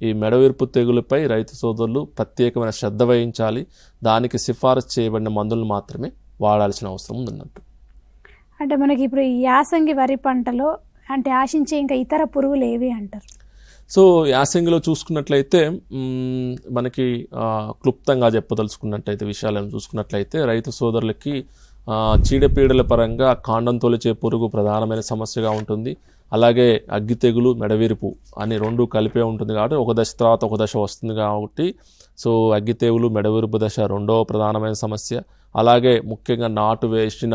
ఈ మెడవిరుపు తెగులుపై రైతు సోదరులు ప్రత్యేకమైన శ్రద్ధ వహించాలి. దానికి సిఫారసు చేయబడిన మందులను మాత్రమే వాడాల్సిన అవసరం ఉందన్నట్టు. అంటే మనకి ఇప్పుడు ఈ యాసంగి వరి పంటలో అంటే ఆశించే ఇంకా ఇతర పురుగులు ఏవి అంటారు? సో యాసంగిలో చూసుకున్నట్లయితే మనకి క్లుప్తంగా చెప్పదలుచుకున్నట్లయితే విషయాలను చూసుకున్నట్లయితే రైతు సోదరులకి చీడపీడల పరంగా కాండం తొలిచే పురుగు ప్రధానమైన సమస్యగా ఉంటుంది. అలాగే అగ్గి తెగులు మెడవిరుపు అని 2 కలిపే ఉంటుంది కాబట్టి ఒక దశ తర్వాత ఒక దశ వస్తుంది కాబట్టి సో అగ్గి తెగులు మెడవిరుపు దశ 2వ ప్రధానమైన సమస్య. అలాగే ముఖ్యంగా నాటు వేసిన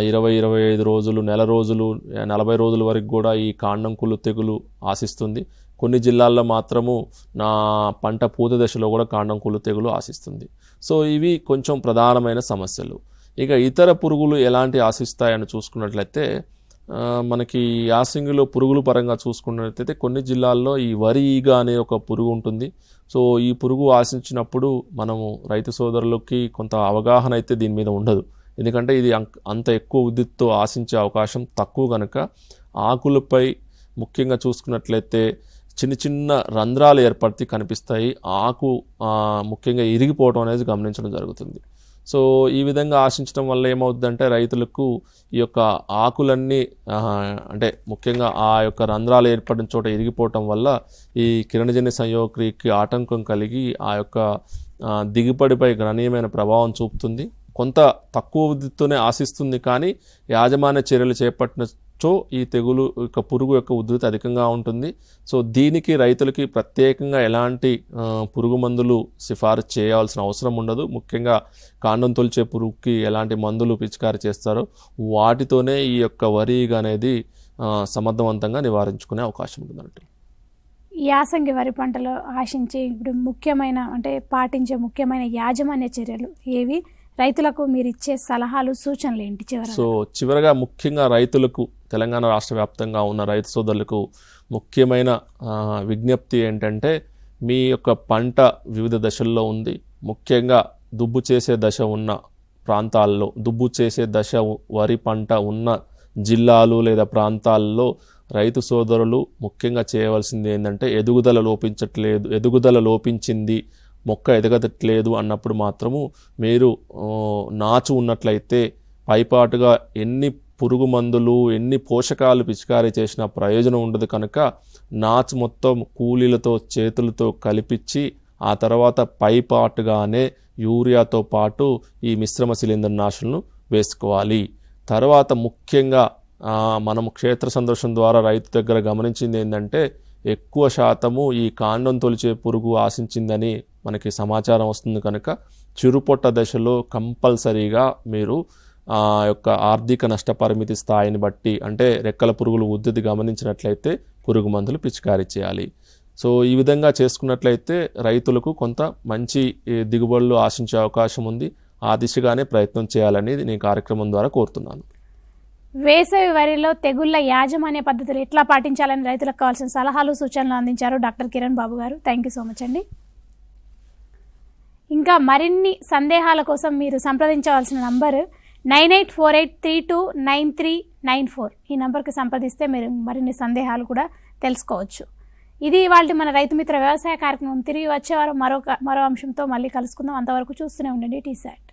20-25 రోజులు, నెల రోజులు, 40 రోజుల వరకు కూడా ఈ కాండం కుళ్ళు తెగులు ఆశిస్తుంది. కొన్ని జిల్లాల్లో మాత్రము పంట పూత దశలో కూడా కాండం కుళ్ళు తెగులు ఆశిస్తుంది. సో ఇవి కొంచెం ప్రధానమైన సమస్యలు. ఇక ఇతర పురుగులు ఎలాంటి ఆశిస్తాయని చూసుకున్నట్లయితే మనకి యాసంగిలో పురుగుల పరంగా చూసుకున్నట్లయితే కొన్ని జిల్లాల్లో ఈ వరి ఈగ అనే ఒక పురుగు ఉంటుంది. సో ఈ పురుగు ఆశించినప్పుడు మనము రైతు సోదరులకి కొంత అవగాహన అయితే దీని మీద ఉండదు. ఎందుకంటే ఇది అంత ఎక్కువ ఉద్దితో ఆశించే అవకాశం తక్కువ కనుక ఆకులపై ముఖ్యంగా చూసుకున్నట్లయితే చిన్న చిన్న రంధ్రాలు ఏర్పడి కనిపిస్తాయి. ఆకు ముఖ్యంగా ఇరిగిపోవడం అనేది గమనించడం జరుగుతుంది. సో ఈ విధంగా ఆశించడం వల్ల ఏమవుతుందంటే రైతులకు ఈ యొక్క ఆకులన్నీ అంటే ముఖ్యంగా ఆ యొక్క రంధ్రాలు ఏర్పడిన చోట ఇరిగిపోవటం వల్ల ఈ కిరణజన్య సంయోగక్రియకి ఆటంకం కలిగి ఆ యొక్క దిగుబడిపై గణనీయమైన ప్రభావం చూపుతుంది. కొంత తక్కువ ఉధృతితోనే ఆశిస్తుంది కానీ యాజమాన్య చర్యలు చేపట్టినచో ఈ తెగులు యొక్క పురుగు యొక్క ఉధృతి అధికంగా ఉంటుంది. సో దీనికి రైతులకి ప్రత్యేకంగా ఎలాంటి పురుగు మందులు సిఫారసు చేయాల్సిన అవసరం ఉండదు. ముఖ్యంగా కాండం తొలిచే పురుగుకి ఎలాంటి మందులు పిచికారీ చేస్తారో వాటితోనే ఈ యొక్క వరిగా అనేది సమర్థవంతంగా నివారించుకునే అవకాశం ఉంటుంది. యాసంగి వరి పంటలో ఆశించే ఇప్పుడు ముఖ్యమైన అంటే పాటించే ముఖ్యమైన యాజమాన్య చర్యలు ఏవి? రైతులకు మీరు ఇచ్చే సలహాలు సూచనలు ఏంటి? చివరగా ముఖ్యంగా రైతులకు తెలంగాణ రాష్ట్ర వ్యాప్తంగా ఉన్న రైతు సోదరులకు ముఖ్యమైన విజ్ఞప్తి ఏంటంటే మీ యొక్క పంట వివిధ దశల్లో ఉంది. ముఖ్యంగా దుబ్బు చేసే దశ ఉన్న ప్రాంతాల్లో దుబ్బు చేసే దశ వరి పంట ఉన్న జిల్లాలు లేదా ప్రాంతాల్లో రైతు సోదరులు ముఖ్యంగా చేయవలసింది ఏంటంటే ఎదుగుదల లోపించింది, మొక్క ఎదగట్లేదు అన్నప్పుడు మాత్రము మీరు నాచు ఉన్నట్లయితే పైపాటుగా ఎన్ని పురుగు మందులు ఎన్ని పోషకాలు పిచికారీ చేసినా ప్రయోజనం ఉండదు కనుక నాచు మొత్తం కూలీలతో చేతులతో కలిపించి ఆ తర్వాత పైపాటుగానే యూరియాతో పాటు ఈ మిశ్రమ శిలీంద్రనాశులను వేసుకోవాలి. తర్వాత ముఖ్యంగా మనం క్షేత్ర సందర్శన ద్వారా రైతు దగ్గర గమనించింది ఏంటంటే ఎక్కువ శాతము ఈ కాండం తొలిచే పురుగు ఆశించిందని మనకి సమాచారం వస్తుంది కనుక చిరుపొట్ట దశలో కంపల్సరీగా మీరు యొక్క ఆర్థిక నష్టపరిమితి స్థాయిని బట్టి అంటే రెక్కల పురుగులు ఉద్ధృతి గమనించినట్లయితే పురుగు మందులు పిచికారీ చేయాలి. సో ఈ విధంగా చేసుకున్నట్లయితే రైతులకు కొంత మంచి దిగుబడులు ఆశించే అవకాశం ఉంది. ఆ దిశగానే ప్రయత్నం చేయాలని నేను కార్యక్రమం ద్వారా కోరుతున్నాను. వేసవి వరిలో తెగుళ్ల యాజమాన్య పద్ధతులు ఎట్లా పాటించాలని రైతులకు కావాల్సిన సలహాలు సూచనలు అందించారు డాక్టర్ కిరణ్ బాబు గారు. థ్యాంక్ యూ సో మచ్ అండి. ఇంకా మరిన్ని సందేహాల కోసం మీరు సంప్రదించవలసిన నంబర్ 9848329394 ఈ నంబర్కి సంప్రదిస్తే మీరు మరిన్ని సందేహాలు కూడా తెలుసుకోవచ్చు. ఇది ఇవాళ మన రైతు మిత్ర వ్యవసాయ కార్యక్రమం. తిరిగి వచ్చేవారు మరో అంశంతో మళ్ళీ కలుసుకుందాం. అంతవరకు చూస్తూనే ఉండండి టీసాట్.